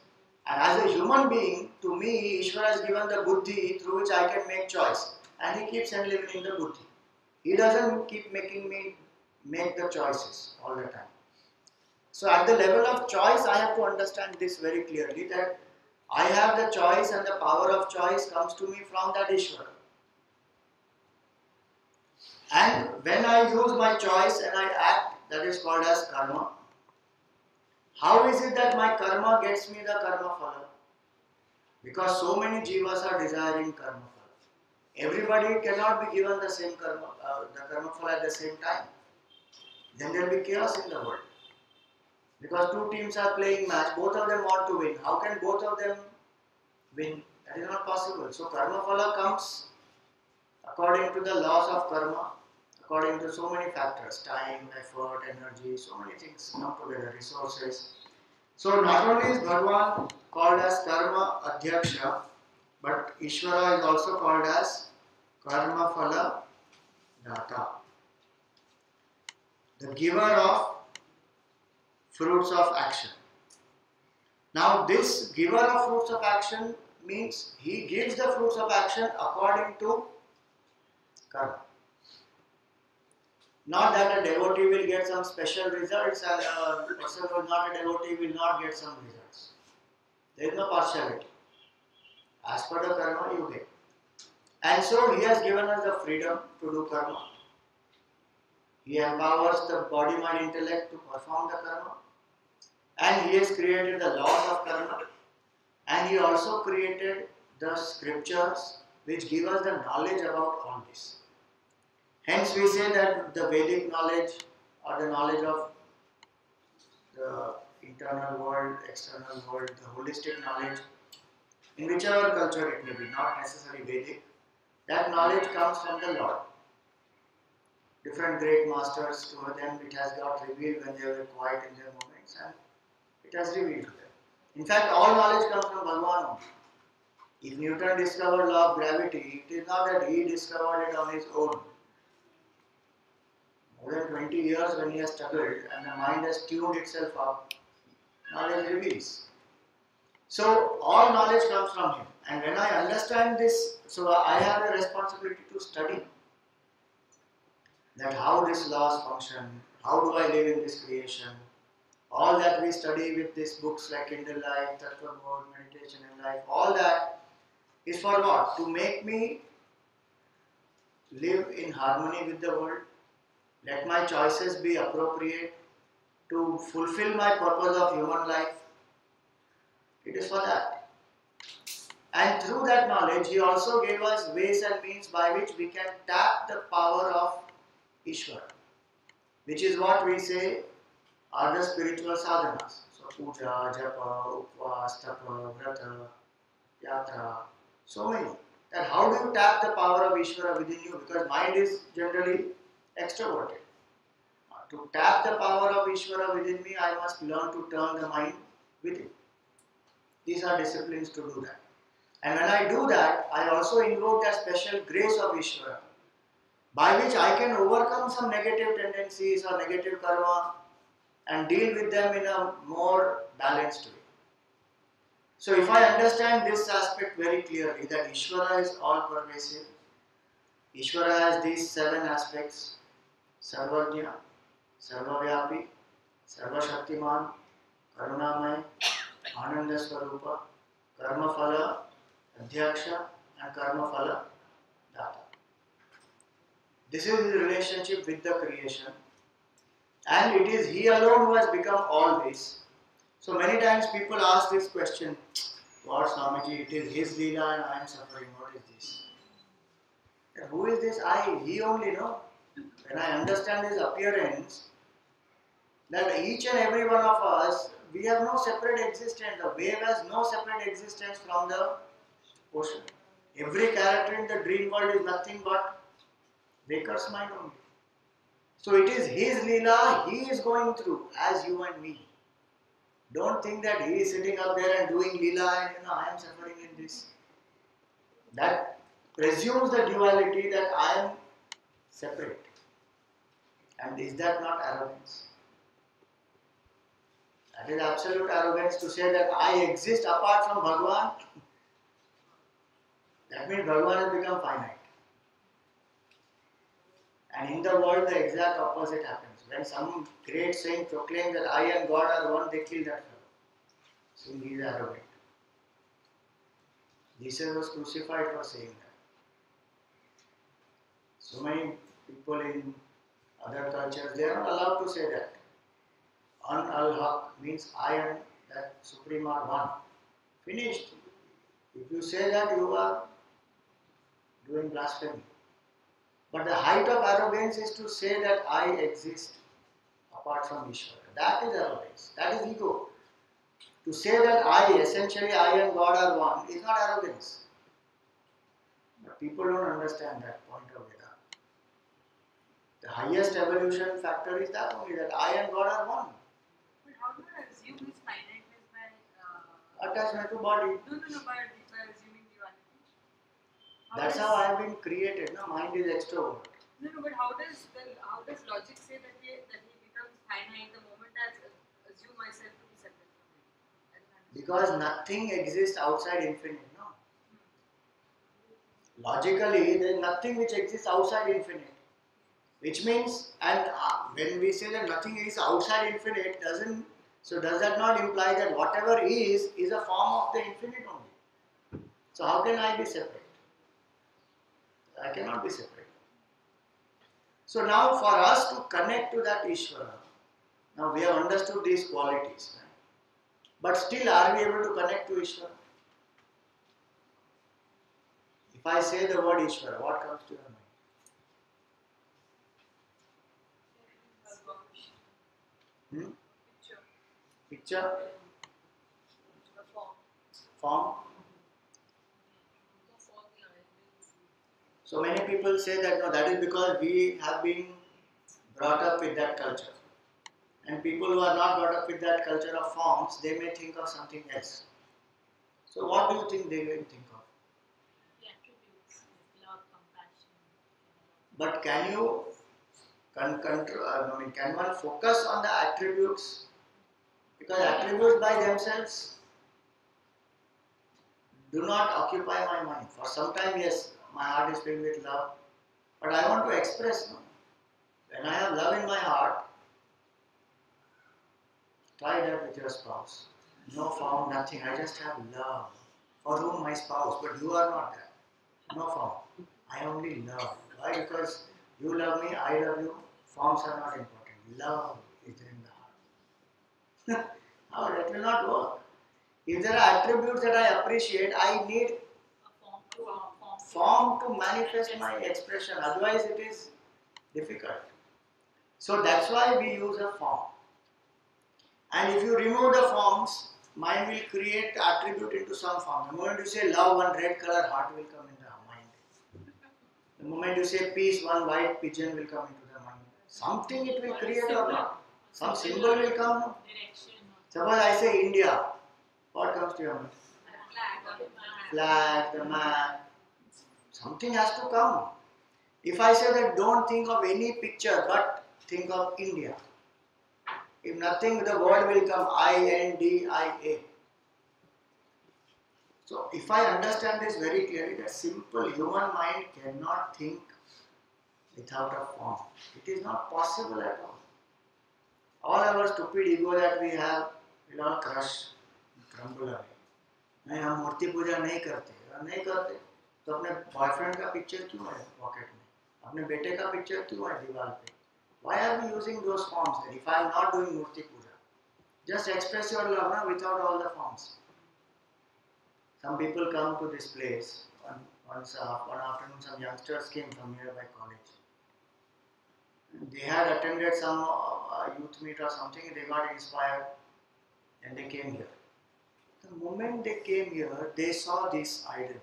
And as a human being, to me, Ishvara has given the buddhi through which I can make choice. And he keeps enlivening the buddhi. He doesn't keep making me make the choices all the time. So at the level of choice, I have to understand this very clearly that I have the choice and the power of choice comes to me from that Ishvara. And when I use my choice and I act, that is called as karma. How is it that my karma gets me the karma phala? Because so many jivas are desiring karma phala. Everybody cannot be given the same karma, the karma phala at the same time. Then there will be chaos in the world. Because 2 teams are playing match, both of them want to win. How can both of them win? That is not possible. So karma phala comes according to the laws of karma, according to so many factors, time, effort, energy, so many things come together, resources. So not only is Bhagavan called as karma adhyaksha, but Ishvara is also called as karma phala data, the giver of fruits of action. Now this giver of fruits of action means he gives the fruits of action according to karma. Not that a devotee will get some special results and a person who is not a devotee will not get some results. There is no partiality. As per the karma you get. And so he has given us the freedom to do karma. He empowers the body, mind, intellect to perform the karma. And he has created the laws of karma. And he also created the scriptures which give us the knowledge about all this. Hence we say that the Vedic knowledge or the knowledge of the internal world, external world, the holistic knowledge, in whichever culture it may be, not necessarily Vedic, That knowledge comes from the Lord. Different great masters, to them it has got revealed when they were quiet in their moments, and it has revealed to them. In fact, all knowledge comes from Bhagavan only. If Newton discovered law of gravity, it is not that he discovered it on his own. More than 20 years when he has struggled and the mind has tuned itself up, knowledge reveals. So all knowledge comes from him. And when I understand this, so I have a responsibility to study that how these laws function, how do I live in this creation. All that we study with these books like Kindle Life, Tattva Bodh, Meditation in Life, all that is for what? To make me live in harmony with the world. Let my choices be appropriate to fulfill my purpose of human life. It is for that. And through that knowledge, he also gave us ways and means by which we can tap the power of Ishwara, which is what we say are the spiritual sadhanas. So puja, japa, upvas, tapa, vrata, yatra, so many. That how do you tap the power of Ishwara within you? Because mind is generally extroverted. To tap the power of Ishwara within me, I must learn to turn the mind within. These are disciplines to do that. And when I do that, I also invoke that special grace of Ishwara, by which I can overcome some negative tendencies or negative karma and deal with them in a more balanced way. So if I understand this aspect very clearly, that Ishwara is all pervasive, Ishwara has these 7 aspects: Sarvajna, Sarvavyapi, Sarvashaktiman, Karunamay, Ananda Swarupa, Karma Phala, Adhyaksha, and Karma Phala Data. This is his relationship with the creation, and it is he alone who has become all this. So many times people ask this question, what Swamiji, it is his Leela and I am suffering, what is this? And who is this I? He only knows. When I understand his appearance, that each and every one of us, we have no separate existence. The wave has no separate existence from the ocean. Every character in the dream world is nothing but Baker's mind only. So it is his Leela he is going through as you and me. Don't think that he is sitting up there and doing Leela and I am suffering in this. That presumes the duality that I am separate. And is that not arrogance? That is absolute arrogance to say that I exist apart from Bhagavan. That means Bhagavan has become finite. And in the world, the exact opposite happens. When some great saint proclaims that I and God are one, they kill that fellow. So he is arrogant. Jesus was crucified for saying that. So many people in other cultures, they are not allowed to say that. An al-Haq means I and that Supreme are one. Finished. If you say that, you are doing blasphemy. But the height of arrogance is to say that I exist apart from Ishvara. That is arrogance. That is ego. To say that essentially I and God are one is not arrogance. But people don't understand that point of Vedanta. The highest evolution factor is that only, that I and God are one. But how do I assume this finiteness by Attachment to body. No, by assuming duality? That's how I have been created. No, mind is extrovert. No, but how does logic say that he becomes finite the moment I assume myself to be separate from him? I don't understand. Because nothing exists outside infinite. No. Logically, there is nothing which exists outside infinite. Which means, and when we say that nothing is outside infinite, does that not imply that whatever is a form of the infinite only? So how can I be separate? I cannot be separate. So now for us to connect to that Ishvara, now we have understood these qualities. Right? But still, are we able to connect to Ishvara? If I say the word Ishvara, what comes to your mind? Picture? The form. Form? So many people say that no, that is because we have been brought up with that culture. And people who are not brought up with that culture of forms, they may think of something else. So what do you think they will think of? The attributes like love, compassion. But can you can one focus on the attributes? Because attributes by themselves do not occupy my mind. For some time, yes, my heart is filled with love, but I want to express. No? When I have love in my heart, try that with your spouse. No form, nothing. I just have love. For whom my spouse, but you are not that. No form. I only love. Why? Because you love me, I love you. Forms are not important. Love is there in the heart. No, that will not work. If there are attributes that I appreciate, I need A form to manifest my expression. Otherwise, it is difficult. So that's why we use a form. And if you remove the forms, mind will create attribute into some form. The moment you say love, one red color heart will come in the mind. The moment you say peace, one white pigeon will come into the mind. Something it will create or not. Some symbol will come. No? direction. Suppose I say India, what comes to your mind? Flag, the map. Something has to come. If I say that don't think of any picture but think of India. If nothing, the word will come INDIA. So if I understand this very clearly, that simple human mind cannot think without a form. It is not possible at all. All our stupid ego that we have will all crush, crumble away. नहीं हम मूर्ति पूजा नहीं करते तो अपने boyfriend का picture क्यों है pocket में अपने बेटे का पिक्चर क्यों है दीवार पे why are we using those forms then if I am not doing murti puja just express your love now without all the forms. Some people come to this place one afternoon some youngsters came from nearby college. They had attended some youth meet or something, they got inspired and they came here. The moment they came here, they saw this idol.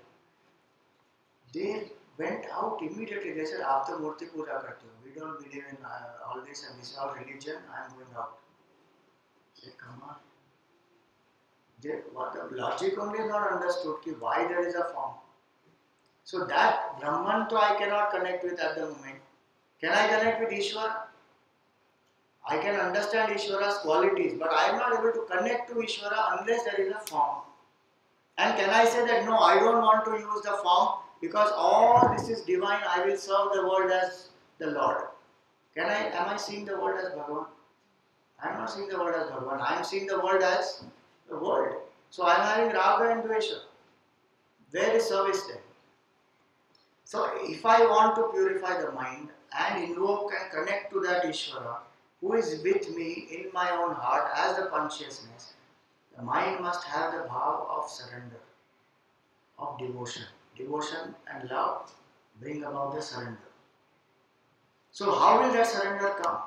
They went out immediately. They said, "Aap to murti puja karte ho. We don't believe in all this and this is all religion. I am going out." I said, "Come on." What the logic only is not understood. Ki why there is a form. So that Brahman to I cannot connect with at the moment. Can I connect with Ishwara? I can understand Ishwara's qualities, but I am not able to connect to Ishwara unless there is a form. And can I say that no, I don't want to use the form because all this is divine, I will serve the world as the Lord. Am I seeing the world as Bhagavan? I am not seeing the world as Bhagavan, I am seeing the world as the world. So I am having Raga and Dvesha. Where is service then? So if I want to purify the mind and invoke and connect to that Ishvara who is with me in my own heart as the consciousness, the mind must have the bhav of surrender, of devotion. Devotion and love bring about the surrender. So how will that surrender come?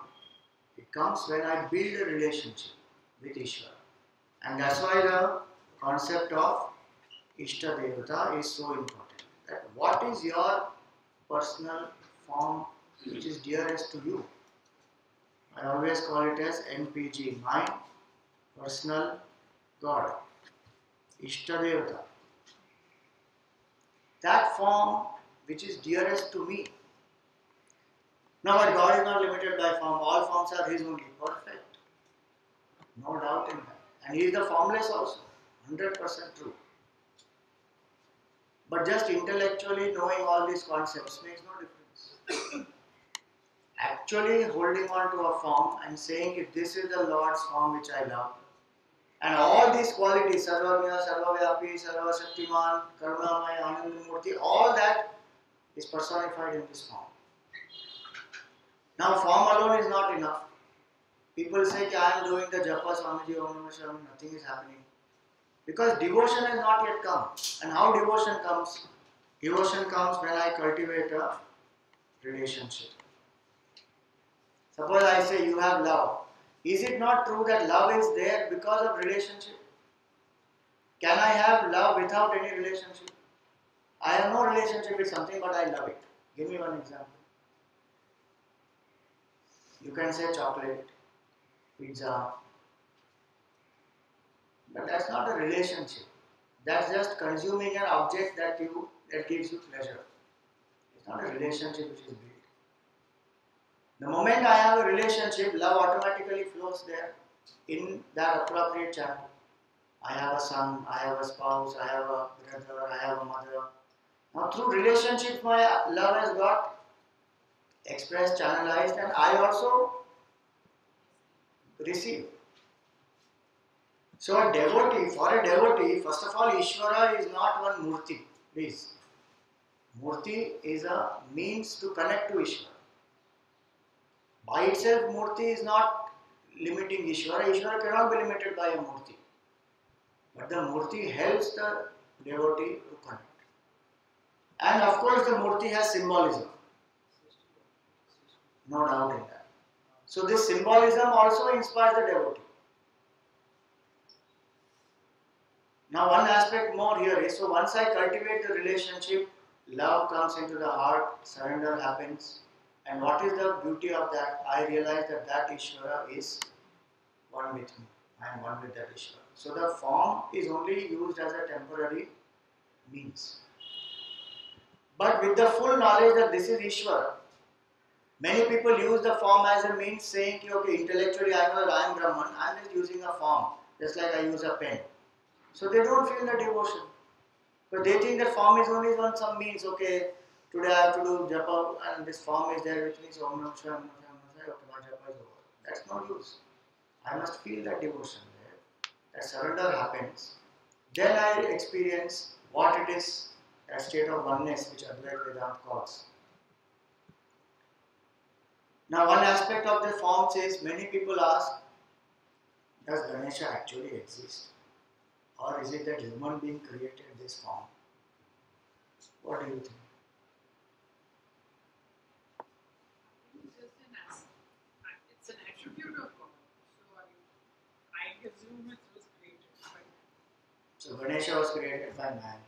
It comes when I build a relationship with Ishvara. And that's why the concept of Ishta-Devata is so important. That what is your personal form which is dearest to you? I always call it as MPG, my personal God, Ishta-Devata. That form which is dearest to me. Now, but God is not limited by form. All forms are His only. Perfect. No doubt in that. And He is the formless also. 100% true. But just intellectually knowing all these concepts makes no difference. Actually holding on to a form and saying if this is the Lord's form which I love, and all these qualities, Sarvagya, Sarvavyapi, Sarvashaktiman, Karunamaya, Anandamurti, all that is personified in this form. Now form alone is not enough. People say that I am doing the japa, Swamiji, Om Namah Shivaya, nothing is happening. Because devotion has not yet come. And how devotion comes? Devotion comes when I cultivate a relationship. Suppose I say you have love. Is it not true that love is there because of relationship? Can I have love without any relationship? I have no relationship with something but I love it. Give me one example. You can say chocolate, pizza, but that's not a relationship. That's just consuming an object that gives you pleasure. It's not a relationship which is built. The moment I have a relationship, love automatically flows there in that appropriate channel. I have a son, I have a spouse, I have a brother, I have a mother. Now through relationship, my love has got expressed, channelized, and I also receive. So for a devotee, first of all, Ishvara is not one murti, please. Murti is a means to connect to Ishvara. By itself, murti is not limiting Ishvara. Ishvara cannot be limited by a murti. But the murti helps the devotee to connect. And of course, the murti has symbolism. No doubt in that. So this symbolism also inspires the devotee. Now one aspect more here is, so once I cultivate the relationship, love comes into the heart, surrender happens. And what is the beauty of that? I realize that Ishvara is one with me. I am one with that Ishvara. So the form is only used as a temporary means. But with the full knowledge that this is Ishvara, many people use the form as a means saying, okay, intellectually I know that I am Brahman, I am just using a form, just like I use a pen. So they don't feel the devotion. But they think that form is only one some means, okay, today I have to do japa and this form is there which means Om Nam Shivaya, okay, my japa is over. That's no use. I must feel that devotion there. That surrender happens. Then I experience what it is, that state of oneness which Advaita Vedanta calls. Now one aspect of the forms is, many people ask, does Ganesha actually exist? Or is it that human being created this form? What do you think? It's an attribute of God. So I assume it was created by man. So Ganesha was created by man.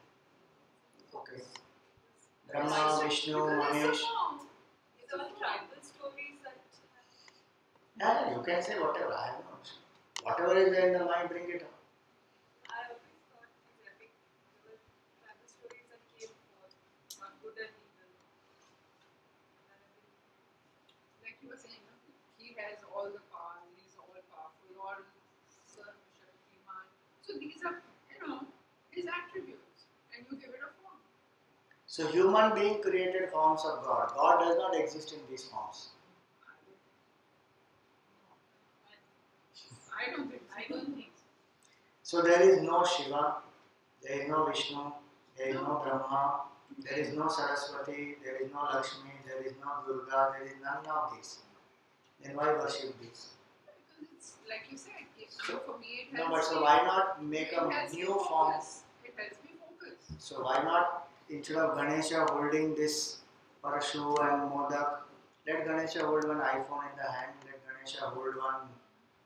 Okay. Brahma, Vishnu, Mahesh. These are tribal stories that Yeah, you can say whatever. I have no issue. Whatever is there in the mind, bring it up. I always thought these epic, there were tribal stories that came forth on good and evil. That have been, Like you were saying, he has all the power, he's all powerful, all Sarvashaktiman. So these are, his attributes, and you give it a form. So human being created forms of God. God does not exist in these forms. I don't think so. I don't think so. So there is no Shiva, there is no Vishnu, there is no Brahma, there is no Saraswati, there is no Lakshmi, there is no Durga, there is none of these. Then why worship these? Because it's like you said, So, for me it no, helps but so me. why not make It a helps me new form? focus. It helps me focus. So why not, instead of Ganesha holding this Parashu and Modak, let Ganesha hold one iPhone in the hand, let Ganesha hold one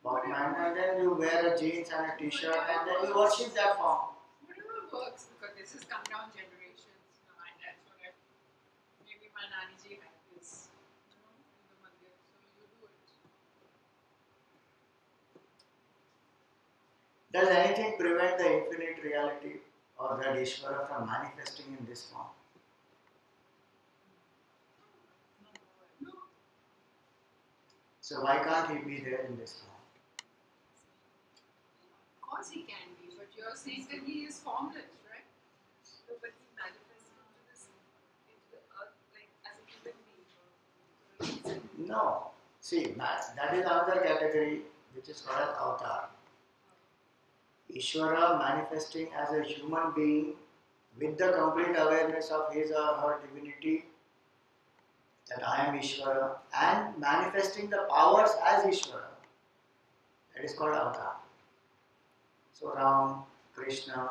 Walkman, and then you wear a jeans and a t-shirt and then you worship that form. Whatever works, because this has come down generations. And that's what maybe my Naniji had this, in the mandir. So you do it. Does anything prevent the infinite reality or that Ishvara from manifesting in this form? No. So why can't he be there in this form? Of course he can be, but you're saying that he is formless, right? no, but he manifested into the earth like as a human being. No. See, that is another category which is called as Avataar. Ishvara manifesting as a human being with the complete awareness of his or her divinity, that I am Ishvara, and manifesting the powers as Ishvara. That is called Avataar. So Ram, Krishna,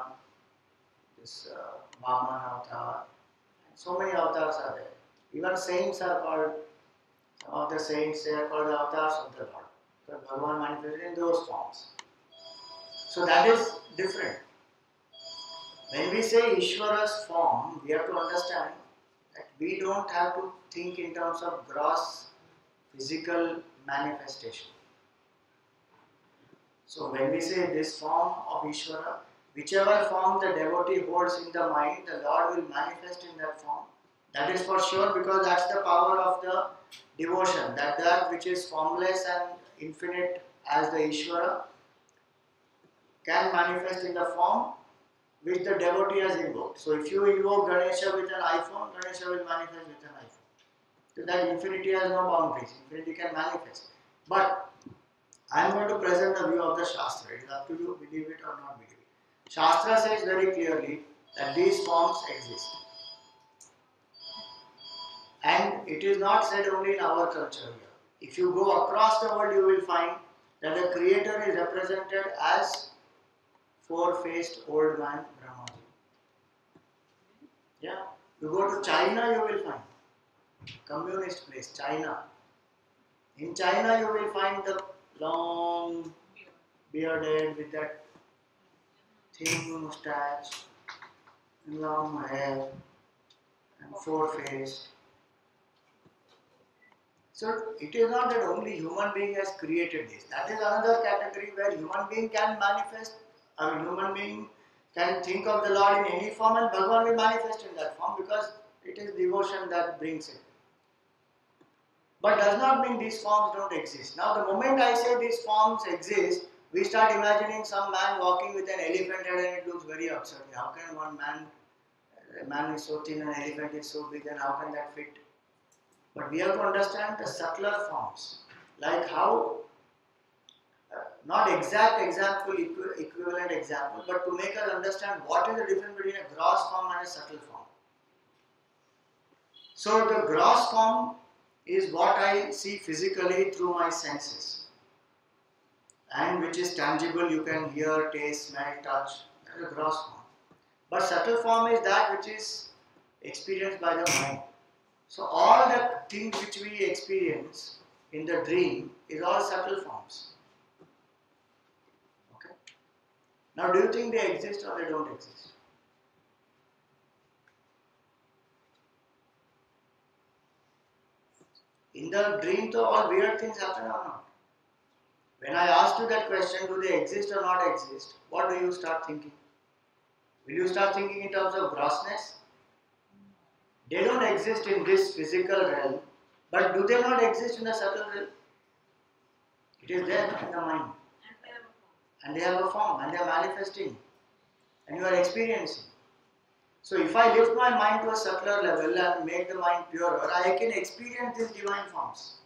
this Vaman avatar, and so many avatars are there. Even saints are called, some of the saints, they are called the avatars of the Lord. Because Bhagavan manifested in those forms. So that is different. When we say Ishvara's form, we have to understand that we don't have to think in terms of gross physical manifestation. So when we say this form of Ishvara, whichever form the devotee holds in the mind, the Lord will manifest in that form. That is for sure, because that's the power of the devotion, that which is formless and infinite as the Ishvara can manifest in the form which the devotee has invoked. So if you invoke Ganesha with an iPhone, Ganesha will manifest with an iPhone. So that infinity has no boundaries, infinity can manifest. But I am going to present the view of the Shastra. It is up to you, believe it or not believe it. Shastra says very clearly that these forms exist. And it is not said only in our culture here. If you go across the world, you will find that the Creator is represented as four-faced old man Brahmaji. Yeah. You go to China, you will find communist place, China. In China, you will find the long bearded with that thin moustache, and long hair, and four-faced. So it is not that only human being has created this. That is another category where human being can manifest. Human being can think of the Lord in any form, and Bhagavan will manifest in that form because it is devotion that brings it. But does not mean these forms don't exist. Now the moment I say these forms exist, we start imagining some man walking with an elephant head and it looks very absurd. How can a man is so thin and an elephant is so big, and how can that fit? But we have to understand the subtler forms, like how, not exact example, equivalent example, but to make us understand what is the difference between a gross form and a subtle form. So the gross form is what I see physically through my senses, and which is tangible, you can hear, taste, smell, touch. That is a gross form. But subtle form is that which is experienced by the mind. So all the things which we experience in the dream is all subtle forms. Okay. Now do you think they exist or they don't exist? In the dream, though, all weird things happen or not? When I asked you that question, do they exist or not exist, what do you start thinking? Will you start thinking in terms of grossness? They don't exist in this physical realm, but do they not exist in the subtle realm? It is there in the mind. And they have a form, and they are manifesting, and you are experiencing. So if I lift my mind to a subtler level and make the mind purer, I can experience these divine forms.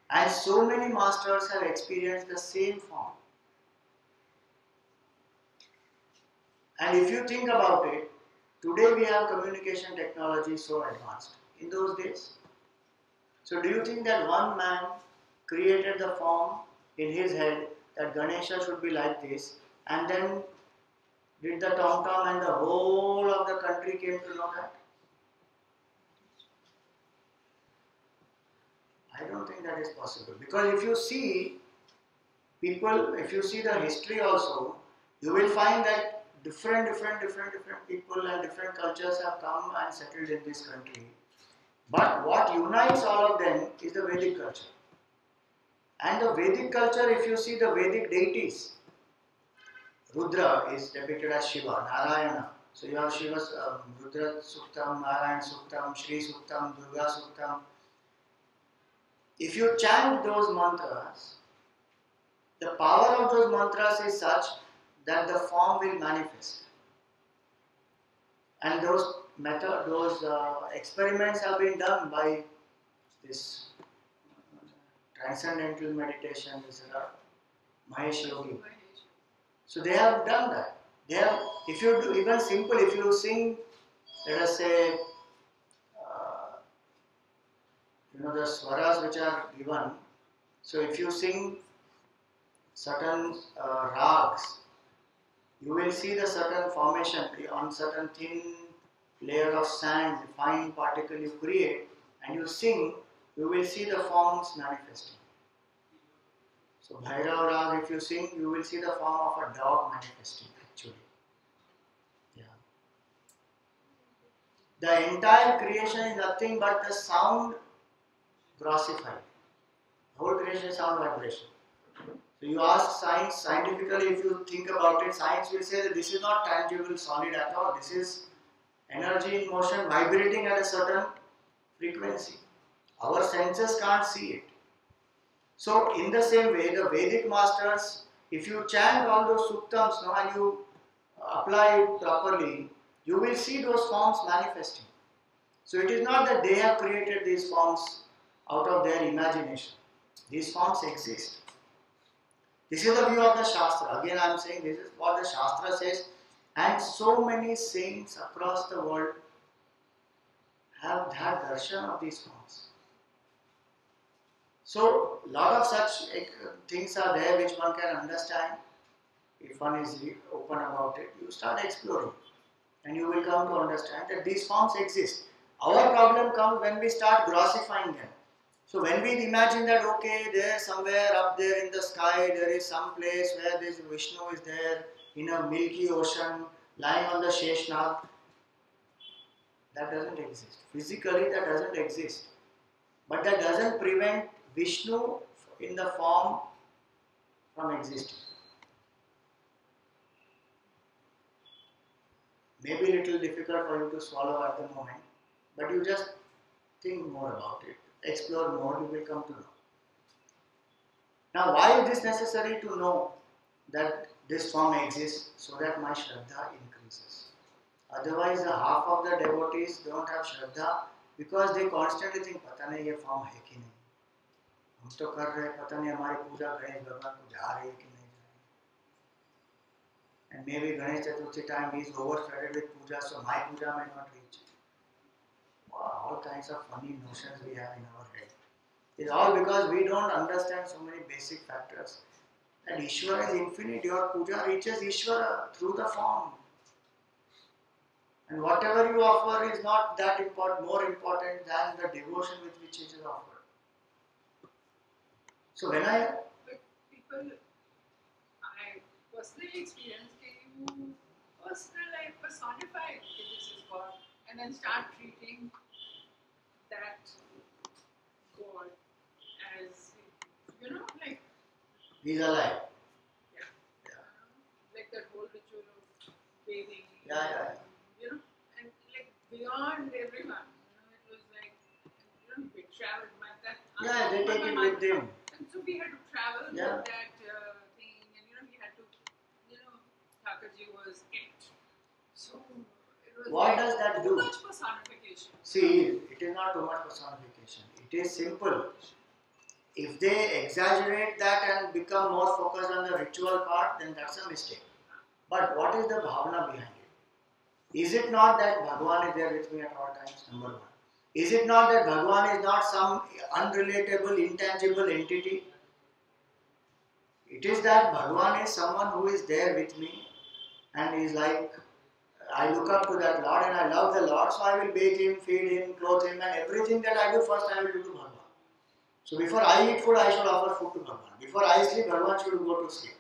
And so many masters have experienced the same form. And if you think about it, today we have communication technology so advanced. In those days, so do you think that one man created the form in his head that Ganesha should be like this, and then did the tom-tom and the whole of the country came to know that? I don't think that is possible, because if you see people, if you see the history also, you will find that different people and different cultures have come and settled in this country. But what unites all of them is the Vedic culture. And the Vedic culture, if you see the Vedic deities, Rudra is depicted as Shiva, Narayana. So you have Shiva's Rudra Suktam, Narayana Suktam, Shri Suktam, Durga Suktam. If you chant those mantras, the power of those mantras is such that the form will manifest. And those experiments have been done by this transcendental meditation, this Mahesh Yogi. So they have done that. They have, if you do even simple, if you sing, let us say, the swaras which are given. So if you sing certain rags, you will see the certain formation on certain thin layer of sand, fine particle you create, and you sing, you will see the forms manifesting. So Bhairav Rag, if you sing, you will see the form of a dog manifesting actually. Yeah. The entire creation is nothing but the sound grossified. The whole creation is sound vibration. So you ask science, scientifically if you think about it, science will say that this is not tangible, solid at all. This is energy in motion vibrating at a certain frequency. Our senses can't see it. So in the same way, the Vedic masters, if you chant all those suktams no, and you apply it properly, you will see those forms manifesting. So it is not that they have created these forms out of their imagination. These forms exist. This is the view of the Shastra. Again I am saying this is what the Shastra says, and so many saints across the world have had darshan of these forms. So lot of such things are there which one can understand. If one is open about it, you start exploring and you will come to understand that these forms exist. Our problem comes when we start grossifying them. So when we imagine that okay, there somewhere up there in the sky there is some place where this Vishnu is there in a milky ocean lying on the Sheshnag, that doesn't exist. Physically that doesn't exist. But that doesn't prevent Vishnu in the form from existing. Maybe a little difficult for you to swallow at the moment, but you just think more about it, explore more, you will come to know. Now why is this necessary to know that this form exists? So that my Shraddha increases. Otherwise the half of the devotees don't have Shraddha because they constantly think, पता नहीं ये form है कि नहीं, हम तो कर रहे हैं, पता नहीं हमारी पूजा गणेश भगवान को जा रही है कि नहीं जा रही है. And maybe Ganesh Chaturthi time is overflooded with puja, so my puja may not reach. Wow, all kinds of funny notions we have in our head. It's all because we don't understand so many basic factors. And Ishwara is infinite. Your puja reaches Ishwara through the form. And whatever you offer is not that important, more important than the devotion with which it is offered. So when But people, I personally experienced that you personify okay, this is God, and then start treating that God as, like, he's alive. yeah, Yeah. like that whole ritual of bathing, Yeah. and like beyond everyone, it was like, we traveled, that. Yeah, they take it with them. And so we had to travel Yeah. with that thing, and we had to, Thakurji was it. So it was What like does that too do? much personification. See, it is not too much personification. It is simple. If they exaggerate that and become more focused on the ritual part, then that's a mistake. But what is the bhavana behind it? Is it not that Bhagavan is there with me at all times? Number one. Is it not that Bhagavan is not some unrelatable, intangible entity? It is that Bhagavan is someone who is there with me and is like, I look up to that Lord and I love the Lord, so I will bathe him, feed him, clothe him, and everything that I do first I will do to Bhagavan. So before I eat food, I should offer food to Bhagavan. Before I sleep, Bhagavan should go to sleep.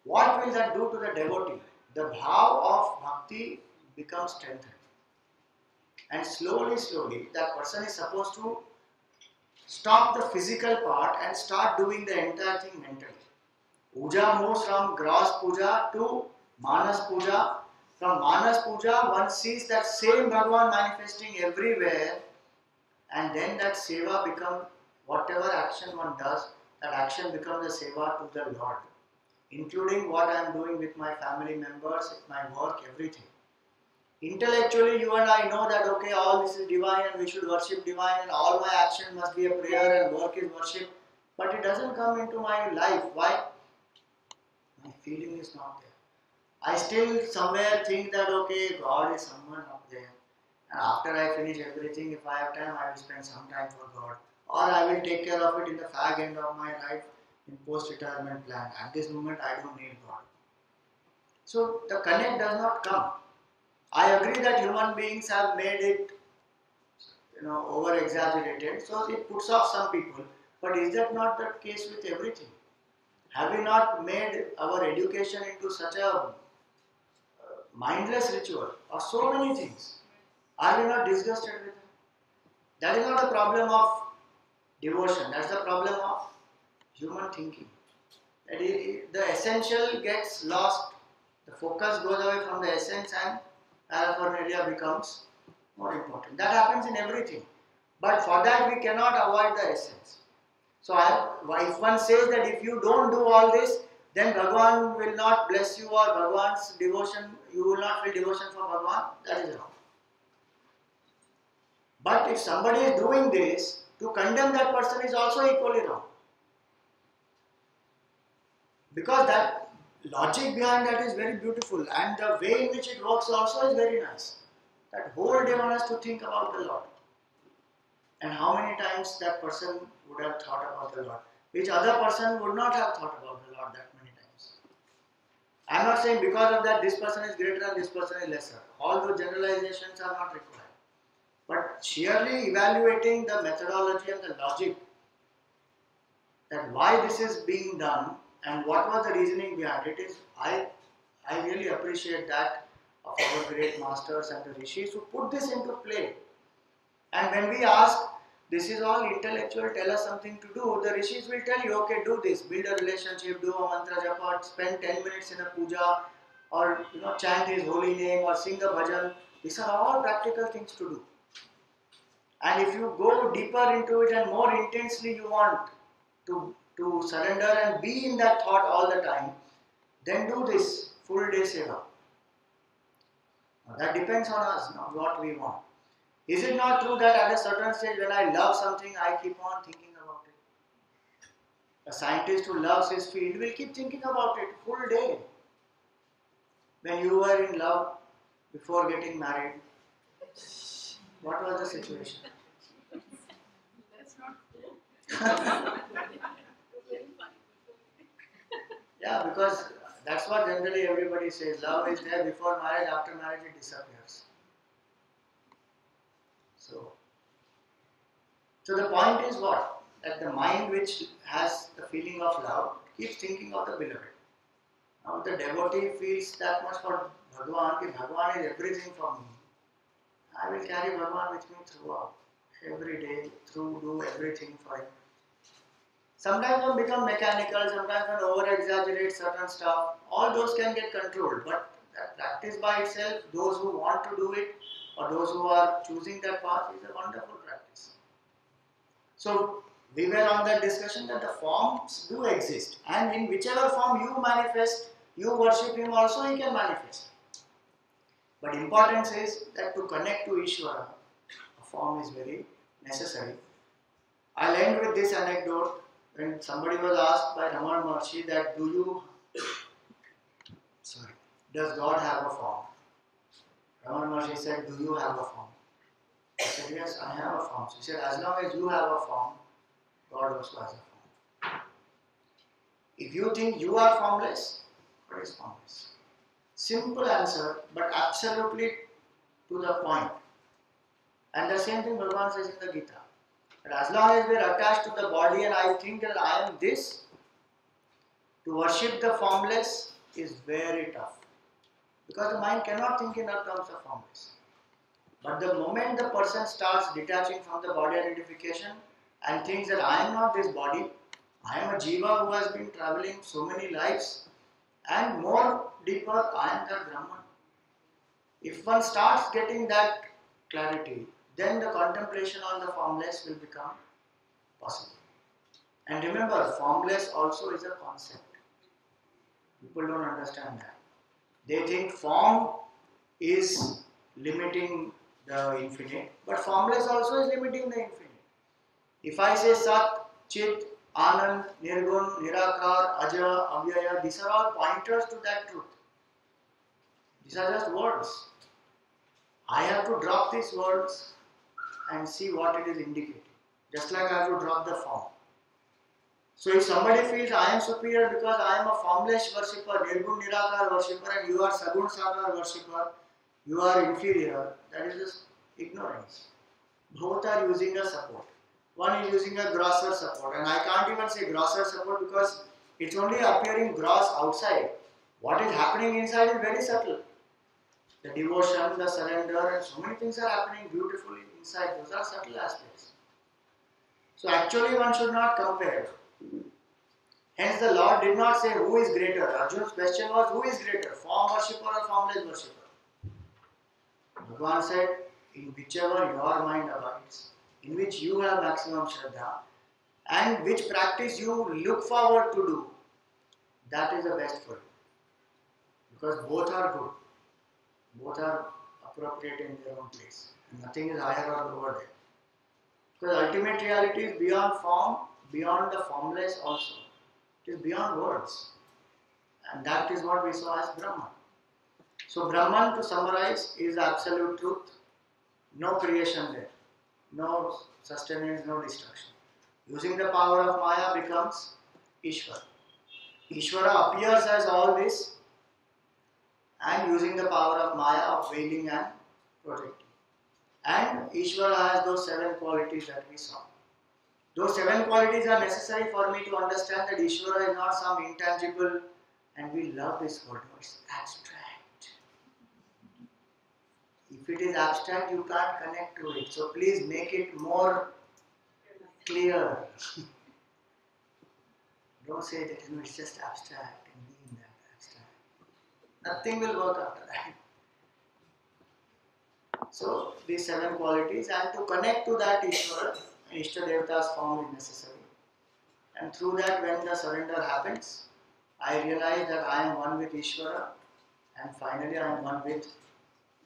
What will that do to the devotee? The bhav of bhakti becomes strengthened. And slowly, that person is supposed to stop the physical part and start doing the entire thing mentally. Puja moves from gross puja to manas puja. From manas puja, one sees that same Bhagavan manifesting everywhere, and then that seva becomes, whatever action one does, that action becomes a seva to the Lord, including what I am doing with my family members, with my work, everything. Intellectually, you and I know that okay, all this is divine and we should worship divine and all my action must be a prayer and work is worship, but it doesn't come into my life. Why? My feeling is not there. I still somewhere think that okay, God is someone up there, and after I finish everything, if I have time, I will spend some time for God, or I will take care of it in the fag end of my life in post-retirement plan. At this moment, I don't need God. So the connect does not come. I agree that human beings have made it, over exaggerated, so it puts off some people. But is that not the case with everything? Have we not made our education into such a mindless ritual of so many things? Are we not disgusted with her? That is not a problem of devotion, that's the problem of human thinking. The essential gets lost, the focus goes away from the essence and paraphernalia becomes more important. That happens in everything. But for that we cannot avoid the essence. So if one says that if you don't do all this, then Bhagavan will not bless you or Bhagavan's devotion, you will not feel devotion for Bhagavan, that is wrong. But if somebody is doing this, to condemn that person is also equally wrong. Because that logic behind that is very beautiful and the way in which it works also is very nice. That whole day one has to think about the Lord. And how many times that person would have thought about the Lord, which other person would not have thought about the Lord that many times. I am not saying because of that this person is greater and this person is lesser. All those generalizations are not required. But sheerly evaluating the methodology and the logic, that why this is being done and what was the reasoning behind it, is I really appreciate that of our great masters and the rishis who put this into play. And when we ask, this is all intellectual, tell us something to do, the rishis will tell you, okay, do this, build a relationship, do a mantra japa, spend 10 minutes in a puja, or chant his holy name, or sing a bhajan. These are all practical things to do. And if you go deeper into it and more intensely you want to surrender and be in that thought all the time, then do this full day seva. Now that depends on us, not what we want. Is it not true that at a certain stage when I love something, I keep on thinking about it? A scientist who loves his field will keep thinking about it full day. When you were in love before getting married, what was the situation? That's not Yeah, because that's what generally everybody says. Love is there before marriage, after marriage it disappears. So the point is what? That the mind which has the feeling of love keeps thinking of the beloved. Now the devotee feels that much for Bhagavan, if Bhagavan is everything for me, I will carry Bhagavan with me throughout. Every day, do everything for him. Sometimes one becomes mechanical, sometimes one over-exaggerates certain stuff. All those can get controlled, but that practice by itself, those who want to do it or those who are choosing that path, is a wonderful practice. So we were on that discussion that the forms do exist, and in whichever form you manifest, you worship him also, he can manifest. But importance is that to connect to Ishwara, a form is very necessary. I'll end with this anecdote. When somebody was asked by Ramana Maharshi that does God have a form? Ramana Maharshi said, do you have a form? I said, yes, I have a form. So he said, as long as you have a form, God also has a form. If you think you are formless, God is formless. Simple answer, but absolutely to the point. And the same thing Bhagavan says in the Gita. That as long as we are attached to the body and I think that I am this, to worship the formless is very tough. Because the mind cannot think in terms of formless. But the moment the person starts detaching from the body identification and thinks that I am not this body, I am a jiva who has been traveling so many lives, and more deeper, I am the Brahman. If one starts getting that clarity, then the contemplation on the formless will become possible. And remember, formless also is a concept. People don't understand that. They think form is limiting the infinite, but formless also is limiting the infinite. If I say Sat, Chit, Anand, Nirgun, Nirakar, Aja, Avyaya, these are all pointers to that truth. These are just words. I have to drop these words and see what it is indicating. Just like I have to drop the form. So if somebody feels I am superior because I am a formless worshipper, Nirgun Nirakar worshipper, and you are Sagun Sakar worshipper, you are inferior, that is just ignorance. Both are using a support. One is using a grosser support, and I can't even say grosser support because it's only appearing gross outside. What is happening inside is very subtle. The devotion, the surrender, and so many things are happening beautifully inside. Those are subtle aspects. So actually one should not compare. Hence the Lord did not say who is greater. Arjuna's question was who is greater, form worshipper or formless worshipper. Bhagavan said, in whichever your mind abides, in which you have maximum Shraddha, and which practice you look forward to do, that is the best for you. Because both are good. Both are appropriate in their own place. Nothing is higher or lower there. Because ultimate reality is beyond form, beyond the formless also. It is beyond words. And that is what we saw as Brahman. So Brahman, to summarize, is absolute truth. No creation there. No sustenance, no destruction. Using the power of Maya becomes Ishwara. Ishwara appears as all this, and using the power of Maya of veiling and protecting. And Ishwara has those 7 qualities that we saw. Those 7 qualities are necessary for me to understand that Ishvara is not some intangible, and we love this word, it's abstract. If it is abstract, you can't connect to it. So please make it more clear. Don't say that it's just abstract and being that abstract. Nothing will work after that. So these 7 qualities, and to connect to that Ishvara, Ishta-Devata's form is necessary. And through that, when the surrender happens, I realize that I am one with Ishvara, and finally I am one with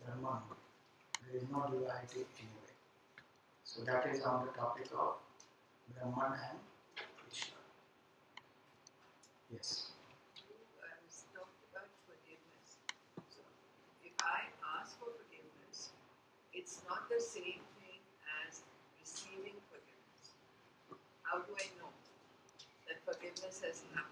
Brahman. There is no duality anyway. So that is on the topic of Brahman and Ishvara. Yes. You talked about forgiveness. So, if I ask for forgiveness, it's not the same thing as receiving forgiveness. How do I know that forgiveness has happened?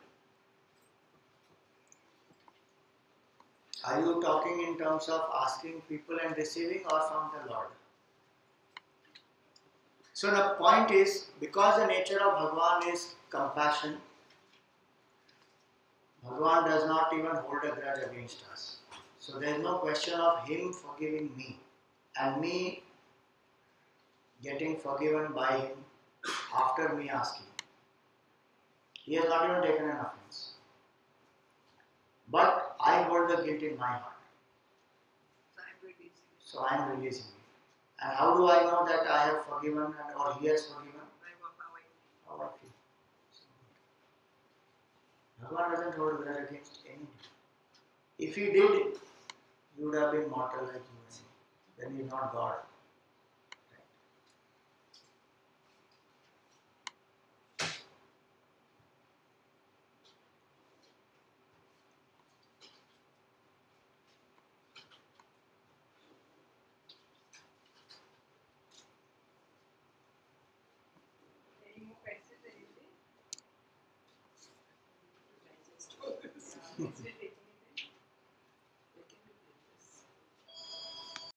Are you talking in terms of asking people and receiving, or from the Lord? So the point is, because the nature of Bhagavan is compassion, Bhagavan does not even hold a grudge against us. So there is no question of him forgiving me and me getting forgiven by him after me asking. He has not even taken an offense. But I hold the guilt in my heart. So I am releasing it. And how do I know that I have forgiven or he has forgiven? How I feel. Bhagavan doesn't hold a grudge against anyone. If he did, he would have been mortal like you and me. Then he is not God. Any more questions, anybody? Just